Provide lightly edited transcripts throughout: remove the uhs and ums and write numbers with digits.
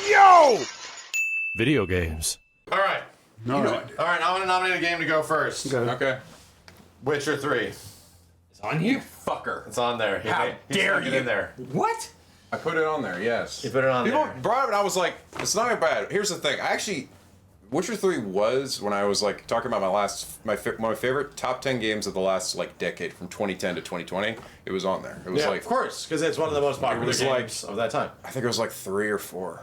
Yo! Video games. All right. All right, I'm going to nominate a game to go first. Okay. Witcher 3. It's on here? Fucker. It's on there. How dare you? In there. What? I put it on there, yes. You put it on People there. brought it up and I was like, it's not bad. Here's the thing. Witcher 3 was, when I was like talking about one of my favorite top 10 games of the last like decade from 2010 to 2020, it was on there. It was Yeah, like, of course, because it's one of the most popular was games like- of that time. I think it was like 3 or 4.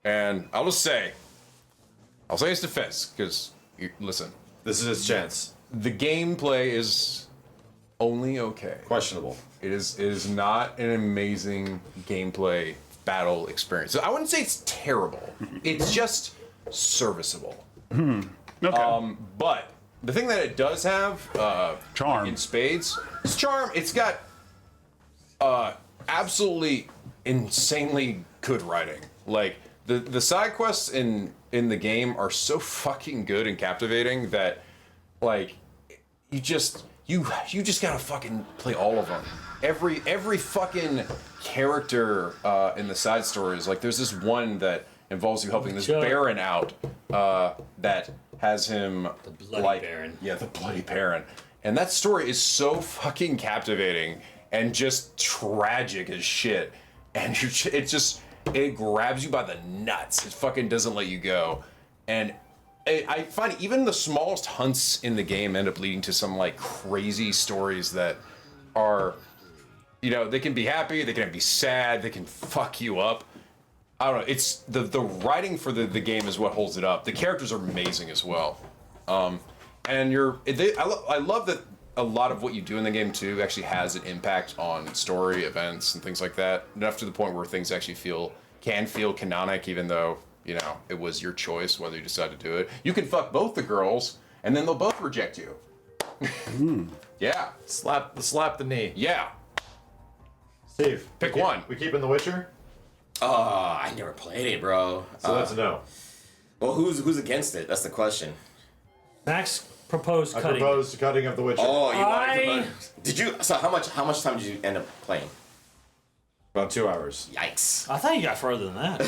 And I'll say his defense, because, listen, This is his chance. the gameplay is only okay. Questionable. It is not an amazing gameplay battle experience. So I wouldn't say it's terrible. It's just serviceable. Okay. But the thing that it does have, Charm. in spades, is charm. It's got absolutely insanely good writing. Like the side quests in the game are so fucking good and captivating that, like, you just gotta fucking play all of them. Every fucking character in the side stories, like there's this one that involves you helping this Baron out that has him The Bloody like, Baron. Yeah, the Bloody Baron. And that story is so fucking captivating and just tragic as shit. And it grabs you by the nuts. It fucking doesn't let you go. And I find even the smallest hunts in the game end up leading to some like crazy stories that are, you know, they can be happy, they can be sad, they can fuck you up. I don't know. It's the writing for the game is what holds it up. The characters are amazing as well, and I love that a lot of what you do in the game too actually has an impact on story, events, and things like that. Enough to the point where things actually can feel canonic, even though, you know, it was your choice whether you decide to do it. You can fuck both the girls, and then they'll both reject you. Yeah. Slap the knee. Yeah. Steve, Pick one. We keeping The Witcher? I never played it, bro. So that's a no. Well, who's against it? That's the question. Max proposed I cutting. proposed cutting of The Witcher. Oh, you I- wanted to? Did you? So how much time did you end up playing? About 2 hours. Yikes! I thought you got further than that.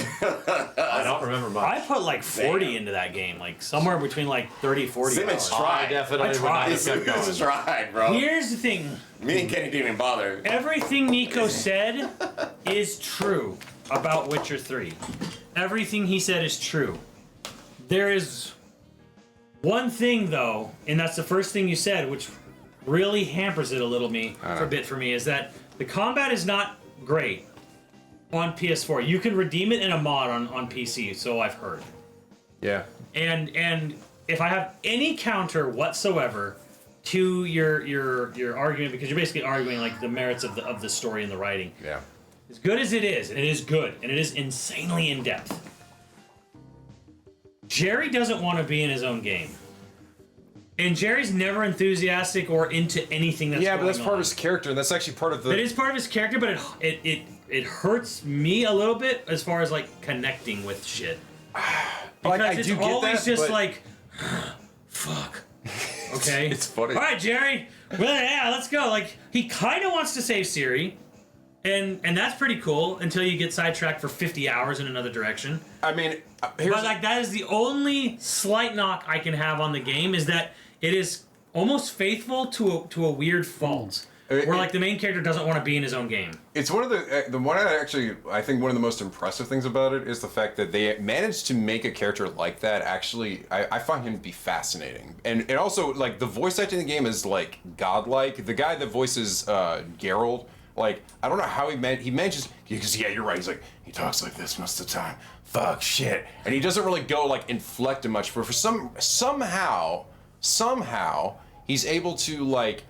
I don't remember much. I put like 40 Damn. into that game, like somewhere between like 30, 40 Simmons hours. tried. I definitely I would tried. not have kept going. This right, bro. Here's the thing. Me and Kenny didn't even bother. Everything Nico said is true about Witcher 3. Everything he said is true. There is one thing though, and that's the first thing you said, which really hampers it a little bit for me, is that the combat is not great on PS4. You can redeem it in a mod on PC, so I've heard. Yeah. And if I have any counter whatsoever to your argument, because you're basically arguing like the merits of the story and the writing. Yeah. As good as it is, and it is good, and it is insanely in depth. Jerry doesn't want to be in his own game. And Jerry's never enthusiastic or into anything that's Yeah, going but that's part on. of his character, and that's actually part of the. It is part of his character, but it hurts me a little bit as far as like connecting with shit. Because I it's do get always that, just but- like, fuck. Okay. It's funny. All right, Jerry. Well, yeah, let's go. Like he kind of wants to save Siri, and that's pretty cool until you get sidetracked for 50 hours in another direction. I mean, here's But like that is the only slight knock I can have on the game, is that it is almost faithful to a weird fault. Where like the main character doesn't want to be in his own game. it's one of the one I think one of the most impressive things about it is the fact that they managed to make a character like that. Actually, I find him to be fascinating, and also like the voice acting in the game is like godlike. The guy that voices Geralt, like I don't know how he manages, because yeah, you're right. He's like, he talks like this most of the time. Fuck shit, and he doesn't really go like inflect it much. But for somehow he's able to like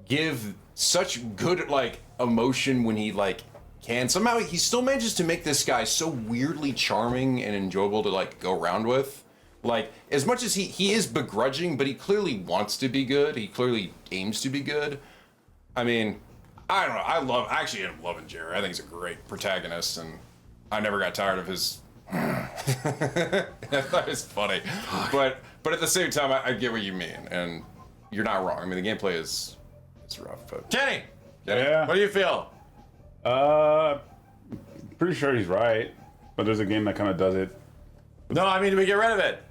give such good like emotion when he like can. Somehow he still manages to make this guy so weirdly charming and enjoyable to like go around with. Like as much as he is begrudging, but he clearly wants to be good. He clearly aims to be good. I mean, I don't know. I actually end up loving Jerry. I think he's a great protagonist, and I never got tired of his. I thought it was funny, but at the same time, I get what you mean, and you're not wrong. I mean, the gameplay is it's rough, but Kenny, Yeah. what do you feel? Pretty sure he's right. but there's a game that kind of does it. No, I mean, do we get rid of it?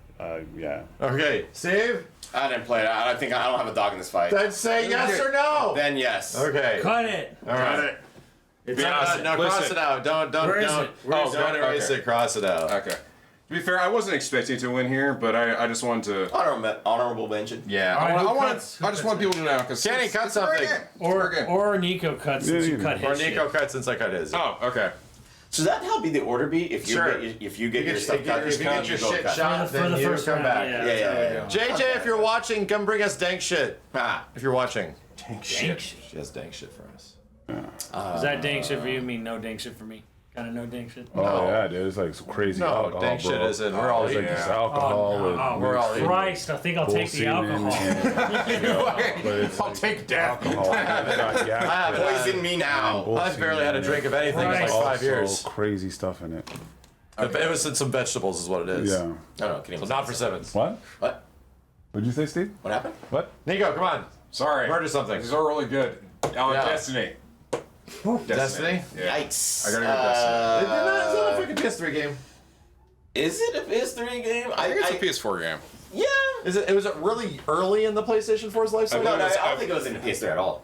Yeah. Okay, Steve? I didn't play it. I think I don't have a dog in this fight. Then say yes or no. Then yes. Okay. Cut it. All right. It's No, cross it out. Don't Where is don't it? don't erase okay. it. Cross it out. Okay. To be fair, I wasn't expecting to win here, but I just wanted to. Honorable mention. Yeah, All right, who I cuts? just want people to know because Kenny, cut something. Or Nico cuts since you cut his Or shit. Nico cut since I cut his. Oh, okay. So that how be the order be? If you Sure. if you get your stuff cut, If you get your shit shot, For then the you first come round, back. yeah. Yeah. JJ, if you're watching, come bring us dank shit. If you're watching. Dank shit. She has dank shit for us. Is that dank shit for you? Mean no dank shit for me? Kind of no dank shit? Oh No. yeah, dude. It's like some crazy alcohol, dank shit bro. isn't. We're all It's like eating. this alcohol with Oh, We're all eating. Christ, I think I'll take the alcohol. but it's I'll take death. alcohol. It's got gas. I have Poison me now. I've barely had a drink of anything in like Christ. 5 years. So crazy stuff in it. It was in some vegetables, is what it is. Yeah. No, kidding. So not for sevens. What? What? What'd you say, Steve? What happened? What? Nico, come on. Sorry. Murder something. These are really good. Oh, Yeah. Destiny. Destiny? Yeah. Yikes. I gotta go Destiny. It's not a fucking PS3 game. Is it a PS3 game? I think it's a PS4 game. Yeah. Was it really early in the PlayStation 4's life cycle? No, I don't think it was in the PS3 at all.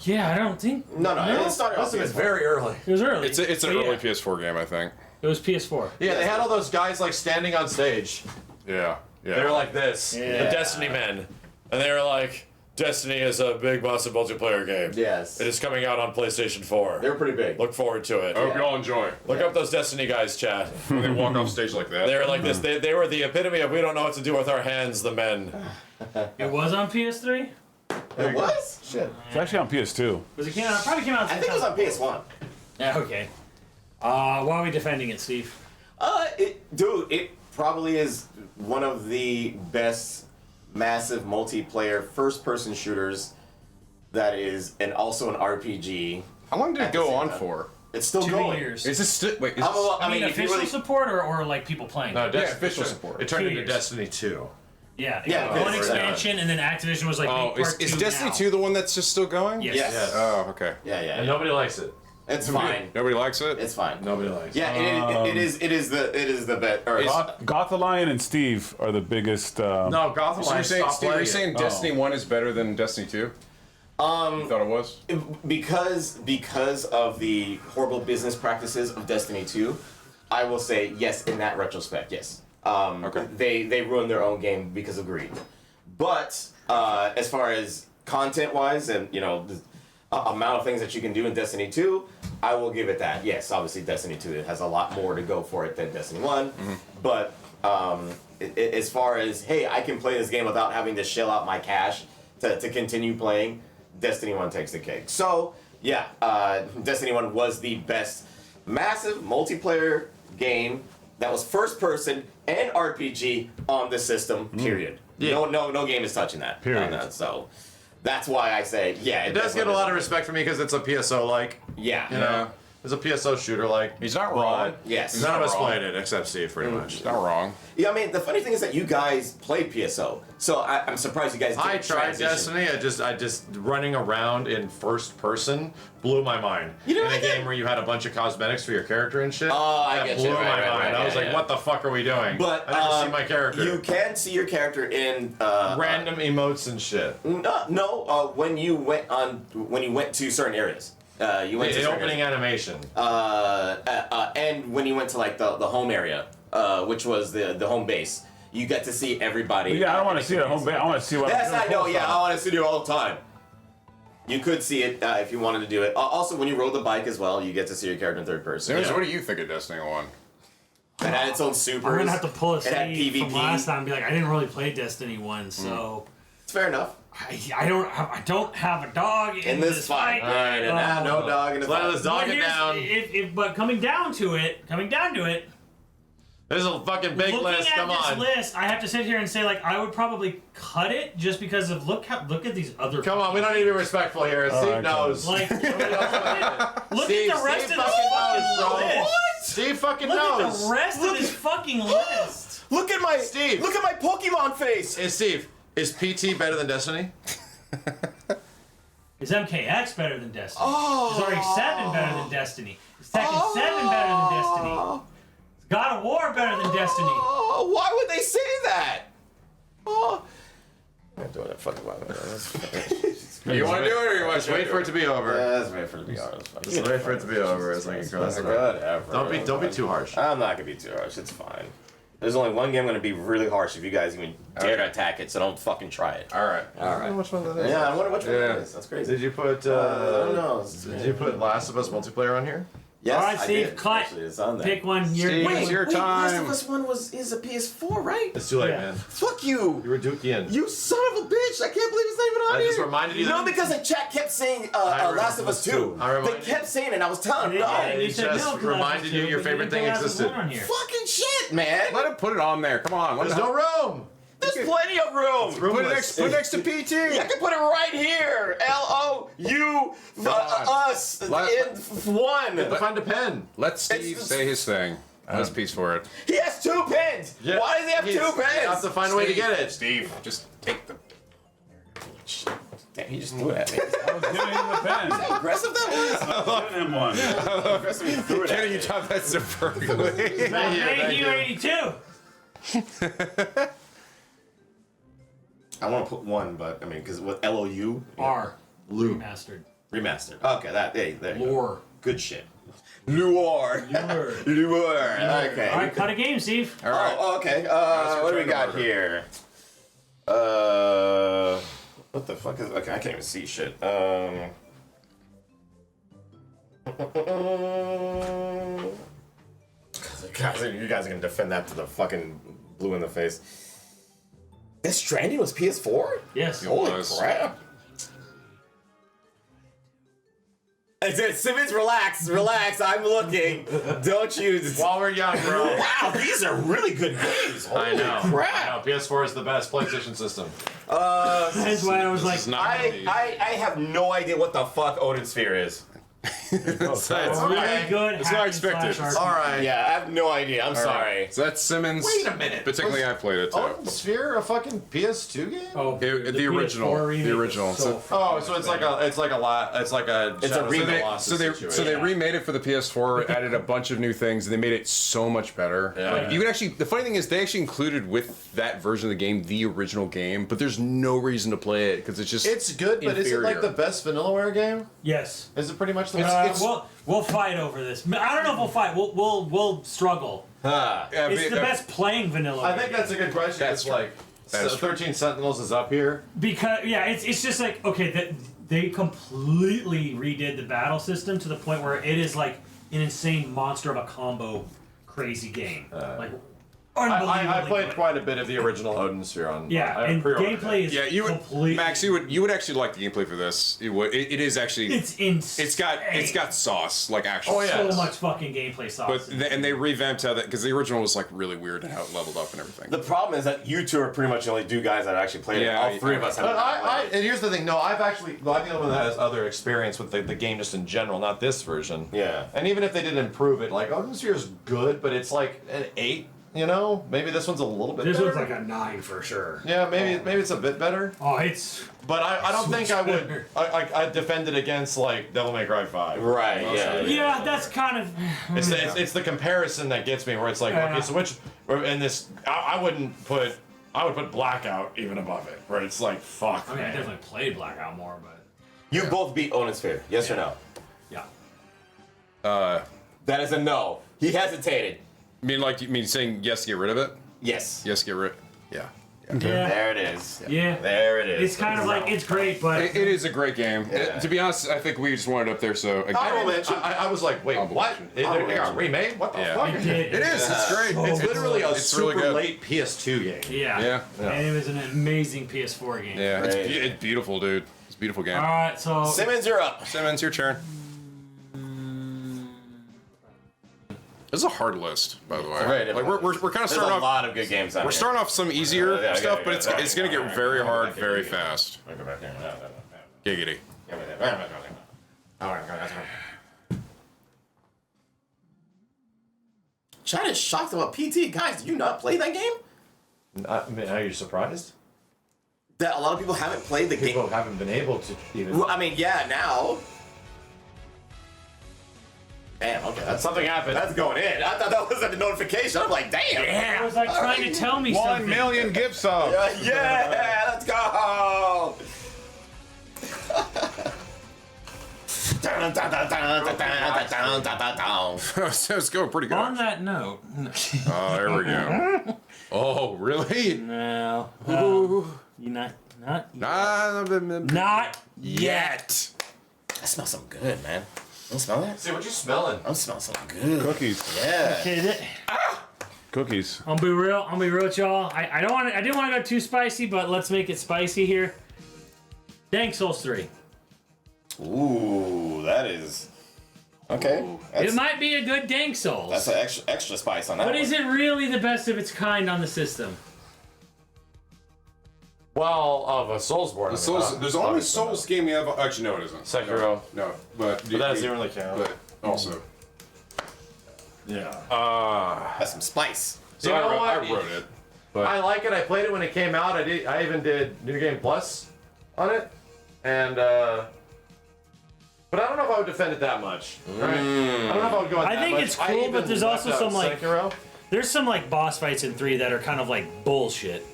Yeah, I don't think. No, it started off It was PS4. very early. It was early. It's an But early yeah, PS4 game, I think. It was PS4. Yeah, they had all those guys like standing on stage. Yeah. Yeah. They were like this, Yeah. the Destiny men, and they were like, "Destiny is a big, massive multiplayer game. Yes. It is coming out on PlayStation 4. They were pretty big. Look forward to it. I hope you all enjoy. Look up those Destiny guys, chat. When they walk off stage like that. They were like this. They were the epitome of we don't know what to do with our hands. The men. It was on PS3. It was? Shit. It's actually on PS2. Was it came out? Probably came out. I think it was on PS1. Yeah. Okay. Why are we defending it, Steve? It probably is one of the best massive multiplayer first-person shooters that is, and also an RPG. How long did At it the go same on time. for? It's still 2 going. years. Is this still? Wait. Is I mean, if you official really, support or like people playing? No, it? official support. It turned 2 into years. Destiny 2. Yeah. Yeah, One okay, expansion and then Activision was like, Oh, make part is 2 Destiny now. 2 the one that's just still going? Yes. Yes. Oh, okay. yeah, And nobody likes it. it's fine. Nobody likes it? It's fine. Nobody likes it. Yeah, it is the bet. Or Gothalion and Steve are the biggest. No, Gotham So you're Knights saying, stopped Steve, are you playing saying it. Destiny 1 is better than Destiny 2? You thought it was? because of the horrible business practices of Destiny 2, I will say yes in that retrospect. Yes. Okay. They ruined their own game because of greed. But as far as content wise and the amount of things that you can do in Destiny 2, I will give it that. Yes, obviously Destiny 2 it has a lot more to go for it than Destiny 1. But as far as hey, I can play this game without having to shell out my cash to continue playing, Destiny 1 takes the cake. So yeah, Destiny 1 was the best massive multiplayer game that was first person and RPG on the system. Period. Yeah. No game is touching that. Period. On that, so that's why I say yeah. It does get a lot of respect from me because it's a PSO like. Yeah. You know, it's a PSO shooter like. He's not wrong. Yes. None of us wrong. played it except Steve, pretty much. He's not wrong. Yeah, I mean the funny thing is that you guys played PSO, so I'm surprised you guys didn't I tried transition. Destiny. I just running around in first person blew my mind. You know in a what I game did? where you had a bunch of cosmetics for your character and shit. Oh, I that get blew you. my Right, mind. I was like, yeah. what the fuck are we doing? But I never see my character. You can see your character in Random emotes and shit. No, when you went to certain areas. You went to The certain opening areas. animation. And when you went to like the home area, which was the home base, you get to see everybody. Yeah, I don't want to see it at home. I want to see what. That's I'm I doing know. Yeah, I profile. want to see it all the time. You could see it if you wanted to do it. Also, when you rode the bike as well, you get to see your character in third person. James, what do you think of Destiny 1? It had its own supers. I'm gonna have to pull a It had Steve from PvP. last time and be like, I didn't really play Destiny 1, so It's fair enough. I don't have a dog in this fight. All right, and no dog in the Let fight. us dog it down. But coming down to it, This is a fucking big looking list. at Come this on. list, I have to sit here and say like I would probably cut it just because of look at these other. Come on, we don't need to be respectful here. Steve right, knows. Like look Steve, at the rest Steve of this fucking fucking knows, bro. list. Steve fucking Look at knows. the rest of this fucking list. Look at my Steve. Look at my Pokemon face. Hey, Steve, is PT better than Destiny? Is MKX better than Destiny? Is RE7 better than Destiny? Is Tekken 7 better than Destiny? God of War better than Destiny. Oh, why would they say that? Oh. I'm not doing that fucking one. You want to do it, or you want Just wait for it to be over. Let's wait for it to be over. Just wait for it to be over. It's like across the road. Whatever. Don't be too harsh. I'm not gonna be too harsh. It's fine. There's only one game I'm gonna be really harsh if you guys even dare to attack it. So don't fucking try it. All right. I don't know which one that is. Yeah, I wonder which one it is. That's crazy. Did you put? I don't know. Did you put Last of Us multiplayer on here? Yes, All right, I Steve, did. Clyde, Actually, it's on there. pick one. Steve, Wait, it's your Last of time. Us 1 is a PS4, right? It's too late, Yeah. man. Fuck you! You were Dookian. You son of a bitch! I can't believe it's not even on I here. just reminded you No, that- because the chat kept saying Last of Us 2. I They reminded kept saying it, and I was telling them Yeah, no. you said just no, 'cause reminded Last of you Us your 2, but favorite you thing didn't put Last of Us existed. 1 on here. Fucking shit, man! Let him put it on there. Come on. There's no room. There's plenty of room. Put it next to PT. I can put it right here. LOU us in one. Find a pen. Let Steve say his thing. Let's piece for it. He has 2 pens. Yeah. Why does he have 2 You have pens? to find a way to get it. Steve, just take the. Damn, he just threw it at me. I was giving him the pen. How aggressive that was. I was giving him one. Aggressive, he threw it at Kenny, me. you taught that so perfectly. Thank you, 82. I want to put 1, but I mean, because with LOU R. Remastered. remastered. Okay, there you go. Lore. Good shit. Lure. Lure. Okay. All right, cut a game, Steve. All right. Oh, okay. What do we return got order. here? What the fuck is? Okay, I can't even see shit. Guys, you guys are gonna defend that to the fucking blue in the face. This Stranding was PS4? Yes. Holy was. crap! I said, Simmons, relax. I'm looking. Don't you? While we're young, bro. Wow, these are really good games. Holy I know. crap! I know. PS4 is the best PlayStation system. That's why I was like, It's not healthy. I have no idea what the fuck Odin Sphere is. It's really good. It's not expected. All right. Yeah, I have no idea. I'm sorry. So that's Simmons. Wait a minute. Particularly, I played it too. Odin Sphere, a fucking PS2 game? Oh, The original. PS4 remake The was original. So Oh, so it's like a It's a Shadows of the remake. Colossus So they situation. remade it for the PS4, added a bunch of new things, and they made it so much better. Yeah. Like, you could actually. The funny thing is, they actually included with that version of the game the original game, but there's no reason to play it because it's just. It's good, but is it like the inferior. best Vanillaware game? yes. Is it pretty much the best? We'll fight over this. I don't know if we'll fight. We'll struggle. Huh. Yeah, It's the best playing vanilla. I think that's a good question. That's It's like That is true. 13 Sentinels is up here. because it's just like okay that they completely redid the battle system to the point where it is like an insane monster of a combo, crazy game. Like unbelievably I played good. quite a bit of the original Odin Sphere on. Yeah, I and pre-ordered it. gameplay is Yeah, you would, completely. Max. You would actually like the gameplay for this. It is actually. It's insane. It's got sauce, like actual. Oh, yeah. so much fucking gameplay sauce. But and they revamped how that because the original was like really weird and how it leveled up and everything. The problem is that you two are pretty much the only 2 guys that actually played it. Yeah, All 3 of us have But not and here's the thing. No, I'm the only one that has other experience with the game just in general, not this version. Yeah. And even if they did improve it, like Odin Sphere is good, but it's like an 8. You know, maybe this one's a little bit this better. one's like a 9 for sure. Yeah, maybe it's a bit better. Oh, it's But I don't think I would. better. I defend it against like Devil May Cry 5. Right, yeah. yeah. That's kind of. It's the comparison that gets me, where it's like, okay, so which in this I would put Blackout even above it, where it's like, fuck. I mean, I man. definitely played Blackout more, but You both beat Odin Sphere, yes or no? yeah. That is a no. He hesitated. You mean saying yes to get rid of it? Yes. Yes, get rid. Yeah. Yeah. There it is. Yeah. There it is. It's kind of like it's great, but It is a great game. Yeah. To be honest, I think we just wanted it up there. So again, I was like, wait, Honorable what? mention. It got remade? What the Yeah. fuck? it did. it is. It's great. It's literally a It's really super good. late PS2 game. Yeah. Yeah. And it was an amazing PS4 game. Yeah, it's, Great. it's beautiful, dude. It's a beautiful game. All right, so Simmons, you're up. Simmons, your turn. This is a hard list, by the way. Very Like we're kind of There's starting a off. lot of good games on We're here. starting off some easier Yeah, stuff, yeah, but yeah, it's gonna get very hard very fast. Giggity. Chad is shocked about PT. Guys, did you not play that game? I mean, are you surprised? That a lot of people haven't played the game. People haven't been able to even. Well, I mean, yeah, now. Damn, okay, that's Something happened. That's going in. I thought that was a notification. I'm like, damn. It was like trying to tell me 1 something. million gift subs. Yeah, let's go. Let's go pretty good. On that note, Oh, there we go. Oh, really? no, you not Not yet. That smells so good, man. You smell that? See, what you smelling? I'm smelling so good. Cookies. Yeah. Okay, Cookies. I'll be real with y'all. I don't want. I didn't want to go too spicy, but let's make it spicy here. Dark Souls 3. Ooh, that is okay. It might be a good Dark Souls. That's an extra spice on that. But one. is it really the best of its kind on the system? Well, of a Soulsborne. There's only Souls game you have. Actually, no, it isn't. Sekiro. No, but But that doesn't really count. But also, Yeah. That's some spice. You know what? I wrote it. But I like it. I played it when it came out. I even did New Game Plus on it, and but I don't know if I would defend it that much. Right? I don't know if I would go. I think it's cool, but there's also some like Sekiro. there's some like boss fights in 3 that are kind of like bullshit,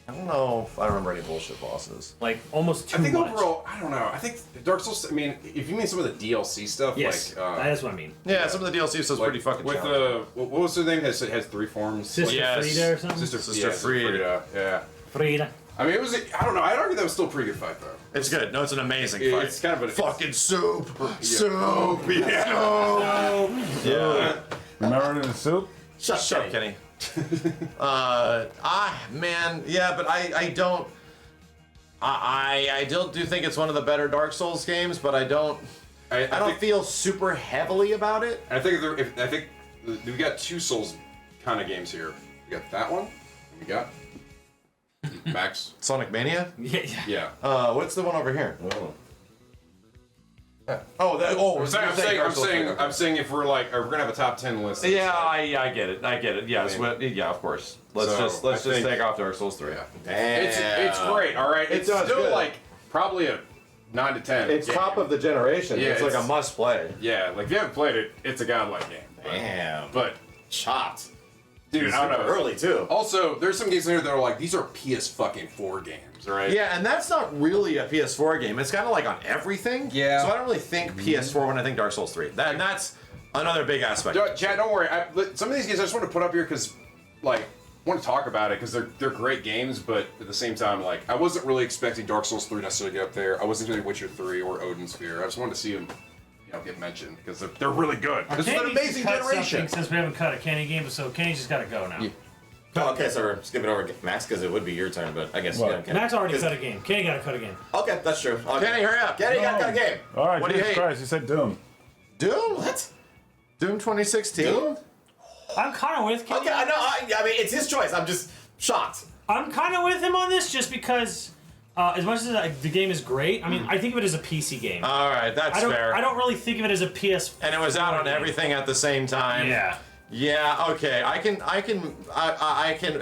I don't know if I remember any bullshit bosses. like almost too I think much. overall, I don't know. I think Dark Souls. I mean, if you mean some of the DLC stuff, Yes, like that's what I mean. Yeah, some of the DLC stuff's pretty fucking with challenging. what was her name? Has 3 forms. Sister Yes. Frida or something. Sister Frida. Yeah. Frida. I mean, it was. I don't know. I'd argue that was still a pretty good fight, though. It's good. No, it's an amazing It- fight. it's kind of a- fucking soup. Soup. Yeah. Yeah. Remember the soup? Shut up, Kenny. Man, yeah, but I don't. I do think it's one of the better Dark Souls games, but I don't I don't think, feel super heavily about it. I think I think we got 2 Souls kind of games here. We got that one. And we got Max. Sonic Mania. Yeah. Yeah. What's the one over here? Oh. I'm saying if we're like, we're gonna have a top 10 list. it's Yeah, like- I get it. Yes, yeah, of course. Let's So, just I think- take off Dark Souls 3. Yeah. Damn. It's great. All right. It's does still good. like probably a 9 to 10. It's game. top of the generation. Yeah, it's like a it's- must play. Yeah, like if you haven't played it, it's a godlike game. Damn. But Chopped. dude, I don't know. Early too. Also, there's some games in here that are like, these are PS4 games, right? Yeah, and that's not really a PS4 game. It's kind of like on everything. Yeah. So I don't really think PS4 when I think Dark Souls 3. That's another big aspect. Chad, don't worry. Some of these games I just want to put up here because, like, I want to talk about it because they're great games, but at the same time, like, I wasn't really expecting Dark Souls 3 necessarily to get up there. I wasn't expecting Witcher 3 or Odin Sphere. I just wanted to see them, get mentioned because they're really good. This is an Kenny amazing cut generation. something Since we haven't cut a Kenny game, so Kenny's just got to go now. Yeah. Oh, okay, so we're skipping over Max because it would be your turn, but I guess What? yeah, okay. Max already cut a game. Kenny got to cut a game. Okay, that's true. Okay. Kenny, hurry up. Kenny, you gotta cut a game. All right, What do you Jesus hate? Christ, you said Doom. Doom? What? Doom 2016? Doom? I'm kind of with Kenny. Okay, I know. I mean, it's his choice. I'm just shocked. I'm kind of with him on this just because, as much as the game is great, I mean, I think of it as a PC game. All right, that's fair. I don't really think of it as a PS. And it was out on everything at the same time. Yeah. Yeah, okay. I can.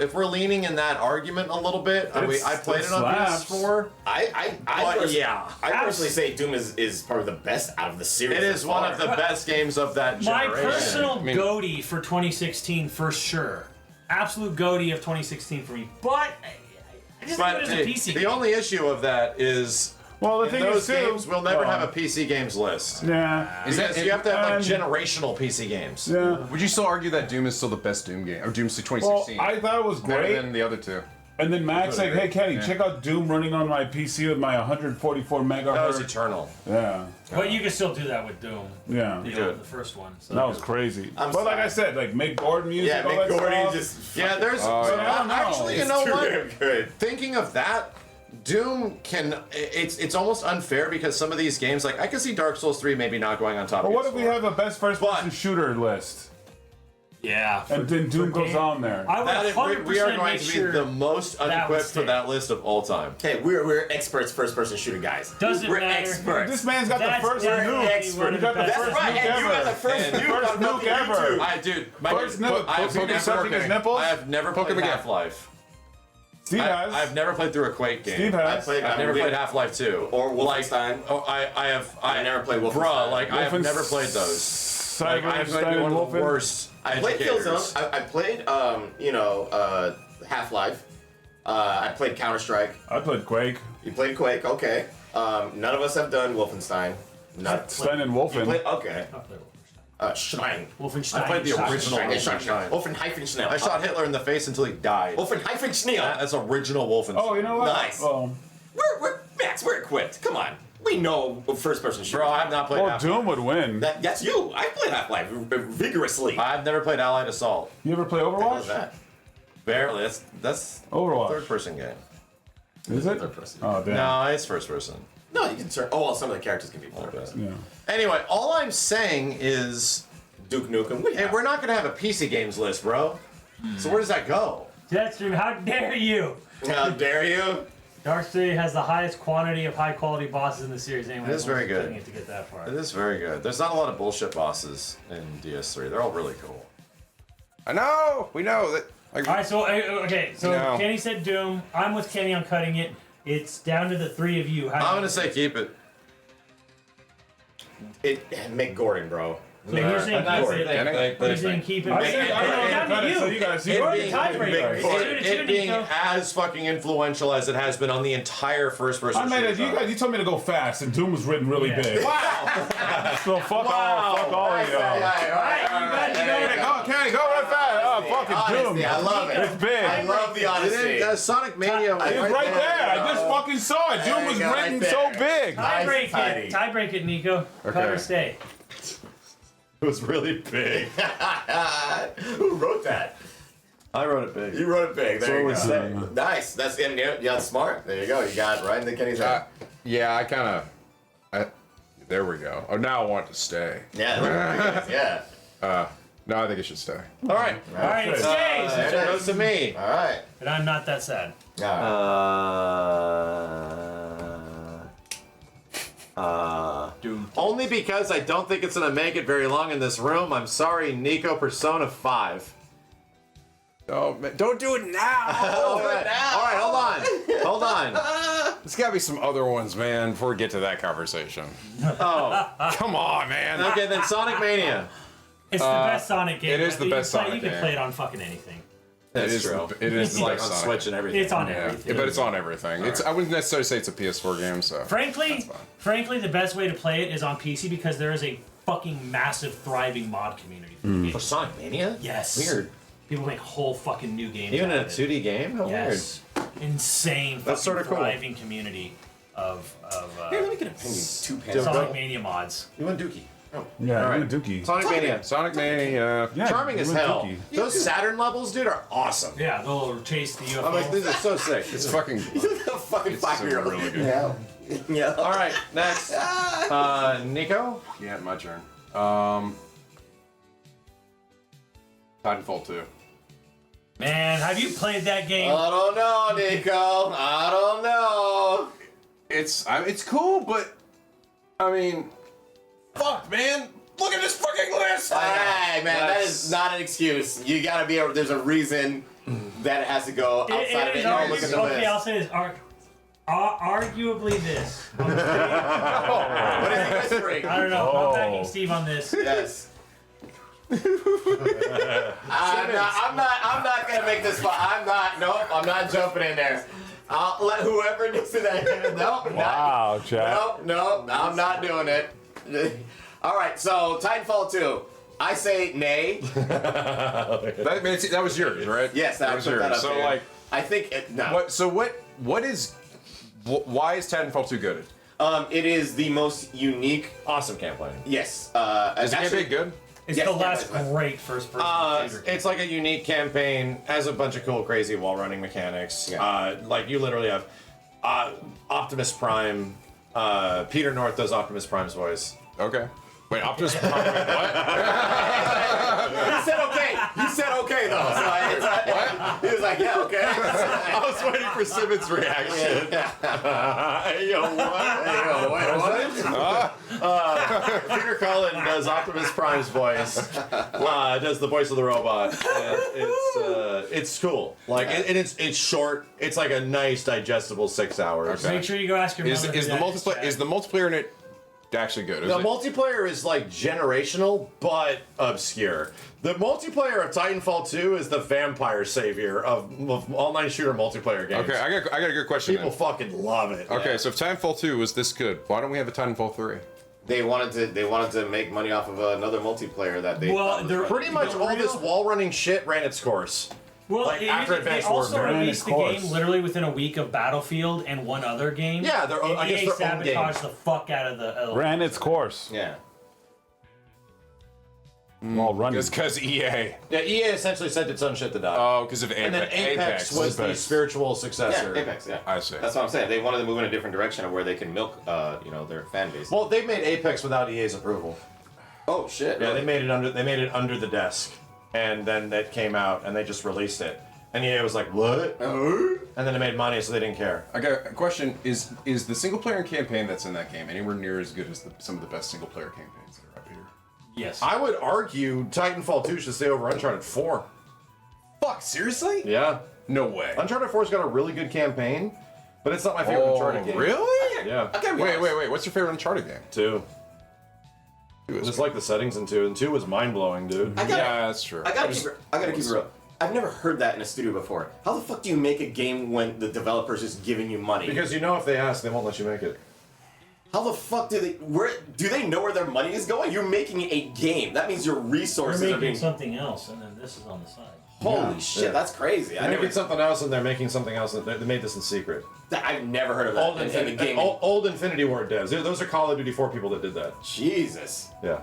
If we're leaning in that argument a little bit, I played it on slaps. PS4. I personally say Doom is probably the best out of the series. It is thus one far. of the best games of that My generation. personal goatee for 2016 for sure. Absolute goatee of 2016 for me. But I just think of it as a PC the game. only issue of that is Well, the in thing those is, too, games we'll never have a PC games list. Yeah. Because you have to have like and- generational PC games. Yeah. Would you still argue that Doom is still the best Doom game, or Doom 2016? Well, I thought it was better great. than the other two. And then Max like, hey Kenny, Yeah. check out Doom running on my PC with my 144 That was megahertz. Eternal. Yeah. But you can still do that with Doom. Yeah. The first one. So. That was crazy. I'm but like sorry. I said, like make Gordon music, Yeah, all Mick that Gordon stuff. just Yeah, there's Oh, yeah. I don't know. actually, you It's know too what? damn good. Thinking of that, Doom can. It's almost unfair because some of these games, like I could see Dark Souls 3 maybe not going on top. But of what if we PS4. have a best first-person shooter list, Yeah. and then Doom goes on there? I would That is, 100% we are going make to be sure the most would unequipped for stay. that list of all time. Okay, we're experts, first-person shooter guys. Doesn't we're matter. experts. This man's got That's the first definitely nuke. one of He got the the best. first That's right, nuke and you got the ever. first And nuke first on nuke fucking ever. YouTube. Dude, First nuke. I have Poking sucking his nipples. I have never Poke him played again. Half-Life. Steve has. I've never played through a Quake game. Steve has. I've never played Half-Life 2. Or Wolfenstein. Oh, I have. I never played Wolfenstein. Bruh, like I have Wolfenstein. never played those. Cyber, Like, I'm Stein, going to be one and of the Wolfen. worst I played educators. Killzone. I played, Half-Life. I played Counter-Strike. I played Quake. You played Quake, okay. None of us have done Wolfenstein. Not Stein and you Wolfen. played, okay. I played Wolfenstein. Schnein. Wolfenstein. I played the original Wolfenstein. Wolfenheim. I shot Hitler in the face until he died. Wolfenheim. That's original Wolfenstein. Oh, you know what? Nice. Well, Max, we're equipped. Come on. We know first-person shooter. Bro, I have not played well, Half-Life. Doom would win. That's you. I played Half-Life vigorously. I've never played Allied Assault. You ever play What was Overwatch? that? Barely. That's Overwatch. third-person game. Is it? Third person. Oh, damn. No, it's first-person. No, you can turn. Oh, well, some of the characters can be third person. Yeah. Anyway, all I'm saying is, Duke Nukem. hey, we're not gonna have a PC games list, bro. So where does that go? Jetstream, how dare you? How dare you? Darkstream has the highest quantity of high quality bosses in the series anyway. It is very good. It to get that far. It is very good. There's not a lot of bullshit bosses in DS3. They're all really cool. I know. We know that. Like, All right, so okay, so No. Kenny said Doom. I'm with Kenny on cutting it. It's down to the three of you. How do I'm you- gonna say keep it. Make Gordon, bro. So you're saying keep it. Kenny? You're saying keep it. I said It's I'm down not to so you. you guys. You're You the tiebreaker. It, It's 2-2, it being Nico. as fucking influential as it has been on the entire first-person I made it. shooter You guys. You told me to go fast, and Doom was written really Yeah. big. Wow! So fuck all of you. All right, you got it. Go, Kenny, go right fast. Oh, fucking Doom. Honesty, I love it. It's big. I love the honesty. Sonic Mania. It's right there. I just fucking saw it. Doom was There you go, written right so there. big. Tie-break Nice, it. Tie-break it, Nico. Cut or stay. It was really big. Who wrote that? I wrote it big. You wrote it big. There you So go. was Nice. That's yeah, smart. There you go. You got it right in the Kenny's head. yeah, I kind of. There we go. Oh, now I want it to stay. Yeah. Yeah. No, I think it should stay. All right. All right, it stays. there It it goes is. to me. All right. But I'm not that sad. Only because I don't think it's gonna make it very long in this room. I'm sorry, Nico. Persona 5. Oh, man, don't do it now. All right, hold on. Hold on. There's got to be some other ones, man, before we get to that conversation. Oh, Come on, man. okay. Then Sonic Mania. It's the best Sonic game. it is the You can best play- Sonic You can game. play it on fucking anything. That's is true. It is It's the Like best on Sonic. Switch and everything. It's on Yeah, everything. but it's on everything. I wouldn't necessarily say it's a PS4 game, so. Frankly, the best way to play it is on PC because there is a fucking massive, thriving mod community for the game. For Sonic Mania? Yes. Weird. People make whole fucking new games. Even in out a of it. 2D game? How Yes. Insane. That's fucking sorta cool. thriving community of Here, let me get a penny. 2 pence. Sonic Mania mods. weird. You want Dookie? Yeah, All you right. Dookie. Sonic Mania. Sonic Mania. Yeah, Charming you as went hell. Dookie. Those Saturn levels, dude, are awesome. Yeah, they'll chase the UFO. I'm like, these are so sick. It's fucking. A fucking 5-year-old. really good. Yeah. Yeah. All right, next. Nico? Yeah, my turn. Titanfall 2. Man, have you played that game? I don't know, Nico. I don't know. It's cool, but I mean, fuck, man. Look at this fucking list. Hey, man, that is not an excuse. You gotta be there's a reason that it has to go outside of it. No, look at the okay, list. I'll say this. Arguably this. What is the history? I don't know. Oh. I'm backing Steve on this. Yes. I'm not gonna make this fun. I'm not jumping in there. I'll let whoever needs to that. Nope. Wow, Chad. Nope. I'm not doing it. All right, so Titanfall 2. I say nay. That was yours, right? Yes, that was put that yours. up So there. like, I think no. what is? Why is Titanfall 2 good? It is the most unique. Awesome campaign. Yes. Is the campaign good? It's Yes, the yeah, last right. great first-person shooter. It's like a unique campaign, has a bunch of cool, crazy wall-running mechanics. Yeah. Like, you literally have Optimus Prime. Peter North does Optimus Prime's voice. Okay. Wait, Optimus Prime. What? You said okay though. So what? He was like, yeah, okay. I was waiting for Simmons' reaction. Yo, what? Peter Cullen does Optimus Prime's voice. Does the voice of the robot. And it's cool. Like, and it's short. It's like a nice, digestible 6 hours. Okay. Make sure you go ask your Is mother. the multiplayer in it actually good. The multiplayer is like generational, but obscure. The multiplayer of Titanfall 2 is the vampire savior of online shooter multiplayer games. Okay, I got a good question. People fucking love it. Okay, so if Titanfall 2 was this good, why don't we have a Titanfall 3? They wanted to make money off of another multiplayer that they. Well, thought was they're right. Pretty much all this wall running shit ran its course. Well, Like, after they Advanced also Warfare. released the Of course. game literally within a week of Battlefield and one other game. Yeah, they're- and I guess EA their own game. sabotaged the fuck out of the. Ran its course. Yeah. While running. It's because EA. Yeah, EA essentially sent its own shit to die. Oh, because of Apex. and then Apex was the spiritual successor. Yeah, Apex. Yeah. I see. That's what I'm saying. They wanted to move in a different direction of where they can milk, their fan base. Well, they made Apex without EA's approval. Oh shit. Yeah, really? they made it under the desk, and then it came out, and they just released it. And EA was like, "What?" And then it made money, so they didn't care. I got a question. Is the single player campaign that's in that game anywhere near as good as some of the best single player campaigns that are up here? Yes. I would argue Titanfall 2 should stay over Uncharted 4. Fuck, seriously? Yeah. No way. Uncharted 4's got a really good campaign, but it's not my favorite Uncharted game. Really? Yeah. Okay, Wait. What's your favorite Uncharted game? 2. Two is Just like the settings in 2, and 2 was mind-blowing, dude. Yeah, that's true. I gotta keep it real. I've never heard that in a studio before. How the fuck do you make a game when the developer's just giving you money? Because you know if they ask, they won't let you make it. How the fuck do they know where their money is going? You're making a game. That means your They're resources are making being. something else, and then this is on the side. Holy shit, Yeah. that's crazy. They're making something else, and they're making something else. And they made this in secret. I've never heard of that Old, in the game. old Infinity Ward devs. Those are Call of Duty 4 people that did that. Jesus. Yeah.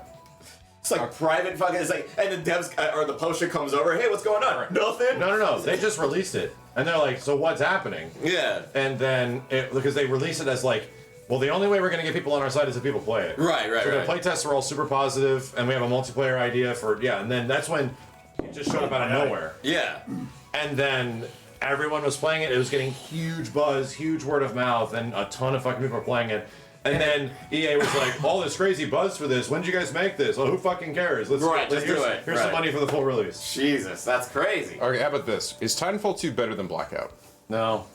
It's like private fucking. It's like, and the devs or the poster comes over. Hey, what's going on? Nothing. No. They just released it, and they're like, "So what's happening?" Yeah. And then because they release it as like, well, the only way we're gonna get people on our side is if people play it. Right. So the playtests are all super positive, and we have a multiplayer idea for and then that's when it just showed up out of nowhere. Yeah. And then everyone was playing it. It was getting huge buzz, huge word of mouth, and a ton of fucking people were playing it. And then EA was like, all this crazy buzz for this. When did you guys make this? Well, who fucking cares? Let's Just do it. Here's some money for the full release. Jesus, that's crazy. Okay, how about this? Is Titanfall 2 better than Blackout? No.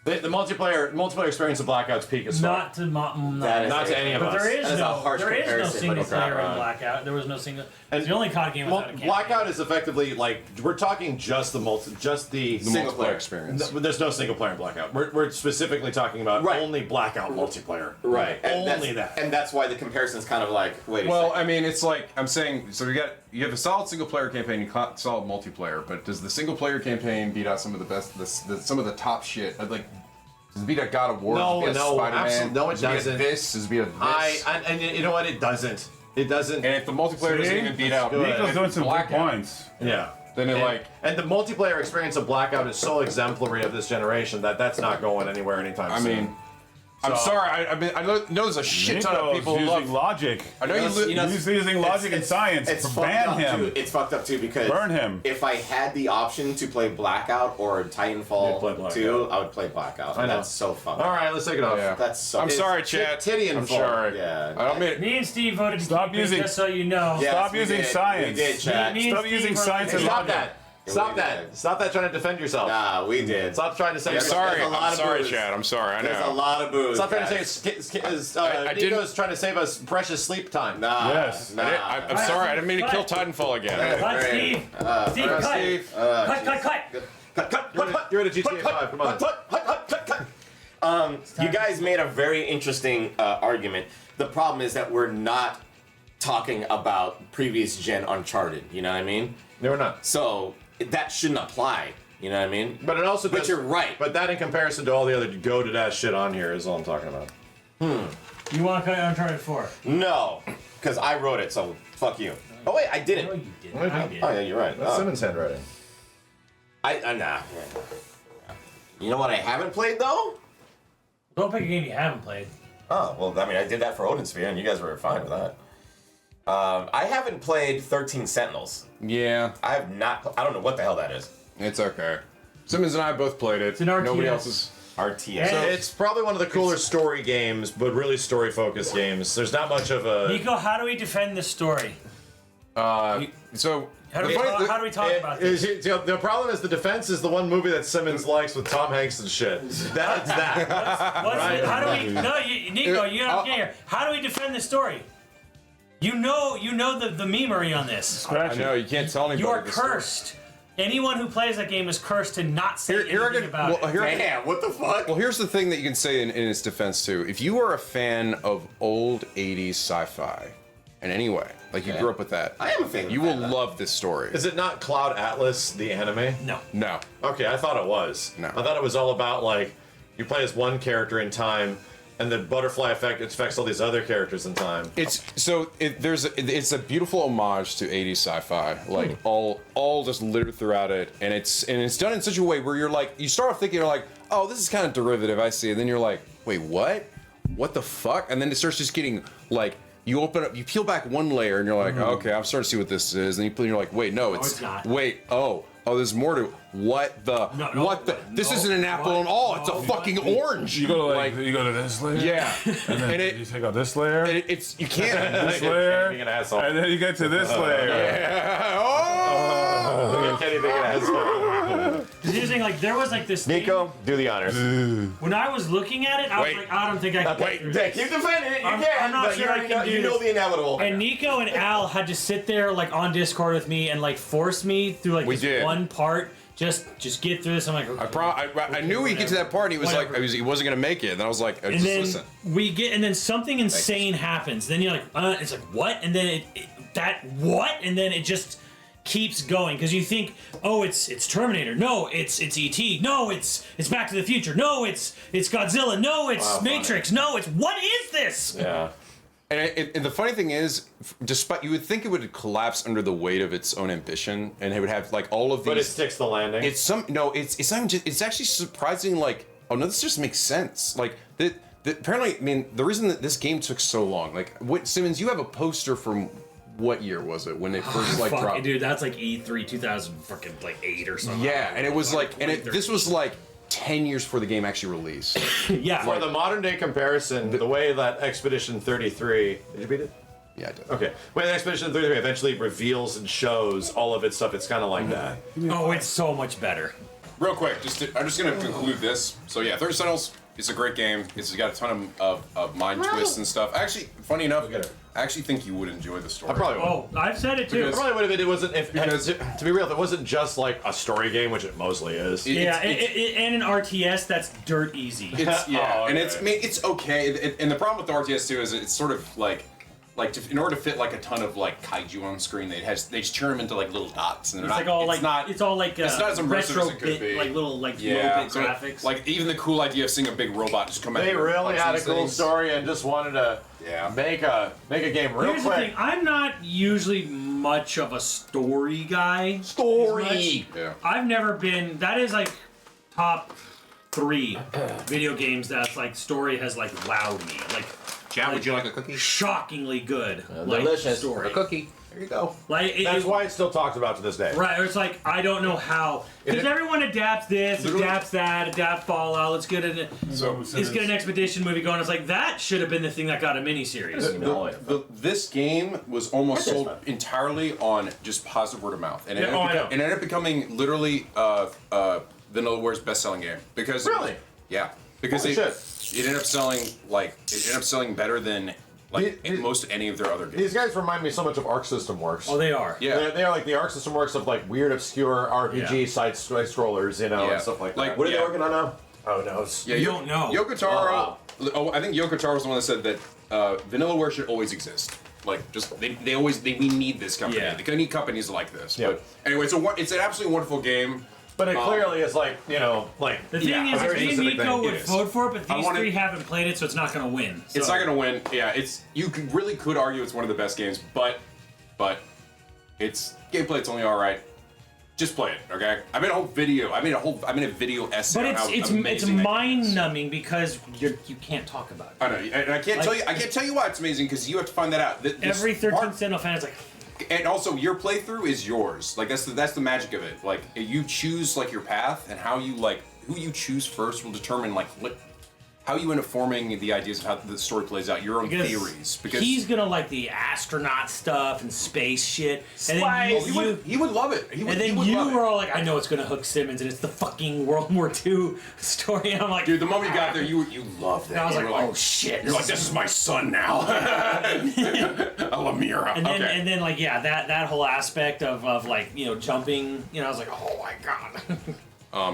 The multiplayer experience of Blackout's peak is Not to That is not to any of But us. there is That is a harsh no comparison, single but it's not player in wrong. Blackout. There was no single. It's the only COD game without a campaign. Blackout is effectively like we're talking just the Single multiplayer player experience. There's no single player in Blackout. We're specifically talking about Right. only Blackout multiplayer. Right. And Only that's, that. And that's why the comparison's kind of like, wait a Well, second. I mean, it's like I'm saying. So you have a solid single player campaign, you got solid multiplayer, but does the single player campaign beat out some of the best, some of the top shit? Like, does it beat out God of War? No, does it beat out no, Spider-Man? absolutely- no, it Does beat out doesn't. This does it beat out this. And you know what? It doesn't. It doesn't. And if the multiplayer doesn't See? even beat out, good. Nico's doing some good Blackout, points. Yeah. then it And the multiplayer experience of Blackout is so exemplary of this generation that that's not going anywhere anytime I soon. mean, I'm So- sorry. I mean, I know there's a shit ton of Nico's people who using love. logic. I know You know, He's using logic and science It's to fucked ban up him. Too. It's fucked up too because Burn him. If I had the option to play Blackout or You'd Titanfall play Blackout. 2, I would play Blackout. I know. That's so fucked. All right, let's take it off. Yeah. That's so. I'm it's- sorry, chat. titty and I'm fall. sorry. Yeah. I don't mean. Me and Steve voted to Stop keep using- it, just so you know. Yes, Stop we using did. science. We did, chat. Me and Stop Steve using were science like- and Stop logic. that. Stop we that. did. Stop that trying to defend yourself. Nah, we did. Stop trying to say I'm There's sorry. a lot I'm of sorry, booze. Chad. I'm sorry. I There's a know. lot of booze. Stop trying guys. to say I didn't- Nico's trying to save us precious sleep time. Nah. Yes. Nah. I'm sorry. I didn't mean to kill Titanfall again. Cut, Great. Steve. Steve, cut. Steve. Cut. You're at a GTA 5. Come on. You guys made a very interesting argument. The problem is that we're not talking about previous gen Uncharted. You know what I mean? No, we're not. So that shouldn't apply. You know what I mean? But it also. But does- you're right. But that, in comparison to all the other goated ass shit on here, is all I'm talking about. You want to cut Uncharted 4? No, because I wrote it. So fuck you. Oh wait, I No, didn't. you didn't. I I did. did. Oh yeah, you're right. That's Simmons' handwriting. Nah. You know what I haven't played though? Don't pick a game you haven't played. Oh, well, I mean, I did that for Odin Sphere, and you guys were fine with that. I haven't played 13 Sentinels. Yeah, I have not. I don't know what the hell that is. it's okay. Simmons and I both played it. It's an RTS. Nobody else is. RTS. So- It's probably one of the cooler story games, but really story-focused games. There's not much of a. Nico, how do we defend this story? So How do we talk about this? The problem is the defense is the one movie that Simmons likes with Tom Hanks and shit. That's that. How do we? No, Nico, you gotta get here. How do we defend this story? You know the memery on this. I know you can't tell anybody. You are the story. cursed. Anyone who plays that game is cursed to not say anything about it. Damn, what the fuck? Well, here's the thing that you can say in its defense too. If you are a fan of old '80s sci-fi, in any way, like you grew up with that, I am a fan. You will love this story. Is it not Cloud Atlas, the anime? No. No. Okay, I thought it was. No. I thought it was all about like you play as one character in time, and the butterfly effect affects all these other characters in time. It's a beautiful homage to '80s sci-fi, like all just littered throughout it, and it's done in such a way where you're like, you start off thinking you're like, oh, this is kind of derivative, I see, and then you're like, wait, what the fuck? And then it starts just getting like, you open up, you peel back one layer, and you're like, okay, I'm starting to see what this is, and you're like, wait, no, it's not. Wait, oh, there's more to. This isn't an apple at all. It's a fucking orange. You go to you go to this layer. Yeah, And then you take out this layer. it's you can't. This layer. Being an asshole. And then you get to this layer. Yeah. Oh. Kenny being an asshole. Using like there was like this. Nico, do the honors. When I was looking at it, I was Wait. like, I don't think I can. Wait, keep defending it. You I'm can. not but sure I can do You know this. the inevitable. And Nico and Al had to sit there like on Discord with me and like force me through like We this did. one part. Just get through this. I'm like, okay. I knew he'd get to that part. And he was Whatever. like, he wasn't gonna make it. And I was like, And just then listen. and then something insane happens. Then you're like, it's like what? And then and then it just keeps going because you think, oh, it's Terminator. No, it's ET. No, it's Back to the Future. No, it's Godzilla. No, it's Matrix. No, it's what is this? Yeah. And the funny thing is, despite you would think it would collapse under the weight of its own ambition, and it would have like all of these. But it sticks the landing. It's not even just, it's actually surprising. Like, oh no, this just makes sense. Like apparently, I mean, the reason that this game took so long, like, Simmons, you have a poster from what year was it when they first like Fuck, dropped? dude, that's like E3 2008 or something. Yeah, and it was like, and this 2013. was like 10 years before the game actually released. Yeah. For the modern day comparison, the way that Expedition 33... Did you beat it? Yeah, I did. Okay. When Expedition 33 eventually reveals and shows all of its stuff, it's kind of like that. Oh, it's so much better. Real quick, I'm just gonna conclude this. So yeah, 30 Sentinels, it's a great game. It's got a ton of mind twists and stuff. Actually, funny enough, I actually think you would enjoy the story. I probably would. Oh, I've said it too. It probably would have been. It wasn't. Because- To be real, if it wasn't just like a story game, which it mostly is. Yeah, It's- and an RTS that's dirt easy. It's yeah, Oh, and okay. I mean, it's okay. And the problem with the RTS too is it's sort of like in order to fit like a ton of like kaiju on screen, they just turn them into like little dots, and they're It's not. like all it's not. it's all like it's not as immersive retro as it could bit, be. like little like Yeah, low bit so graphics. like even the cool idea of seeing a big robot just come out. They here and really punch had a these cool things. story and just wanted to make a game real Here's quick. the thing: I'm not usually much of a story guy. Story. Yeah. I've never been. That is like top 3 video games that's like story has like wowed me. Like Chat, would you like a cookie? shockingly good. Like Delicious. story. A cookie. There you go. Like That's why it's still talked about to this day. Right, or it's like I don't know how because everyone adapts this, adapts that, adapt Fallout. Let's get let's get an expedition movie going. It's like that should have been the thing that got a miniseries. This game was almost sold entirely on just positive word of mouth, and it ended up becoming literally Vanillaware's best-selling game because Really? because Holy it ended up selling better than most any of their other games. These guys remind me so much of Arc System Works. Oh, they are. Yeah. They are like the Arc System Works of like weird, obscure RPG side scrollers, you know, and stuff like that. What are they working on now? Oh, knows. Yeah, You don't know. Yoko Taro. Oh, I think Yoko Taro was the one that said that Vanillaware should always exist. Like, just we need this company. Yeah. They need companies like this. Yeah. But anyway, it's an absolutely wonderful game. But it clearly is like, you know, like The thing is, very me and specific Nico thing. would It is. vote for it, but these wanted- 3 haven't played it, so it's not going to win. It's So- not gonna win. Yeah, you really could argue it's one of the best games, but it's gameplay. It's only all right. Just play it, okay? I made a video essay. But on how it's amazing that game is. mind numbing because you can't talk about it. I know, and I can't tell you. I can't tell you why it's amazing because you have to find that out. Every 13th Sentinel fan is like, And also, your playthrough is yours. Like that's the magic of it. Like you choose like your path, and how you who you choose first will determine like what how you end up forming the ideas of how the story plays out, your own theories. Because he's gonna like the astronaut stuff and space shit. And Spice. then he would love it. and then you were all like, I know it's gonna hook Simmons, and it's the fucking World War II story. And I'm like, dude, the moment you got there, you loved it. and I was You like, were oh shit. You're like, this is my son now. I love Mira. And then, okay. and then, like, yeah, that whole aspect of like, you know, jumping, you know, I was like, oh my god. all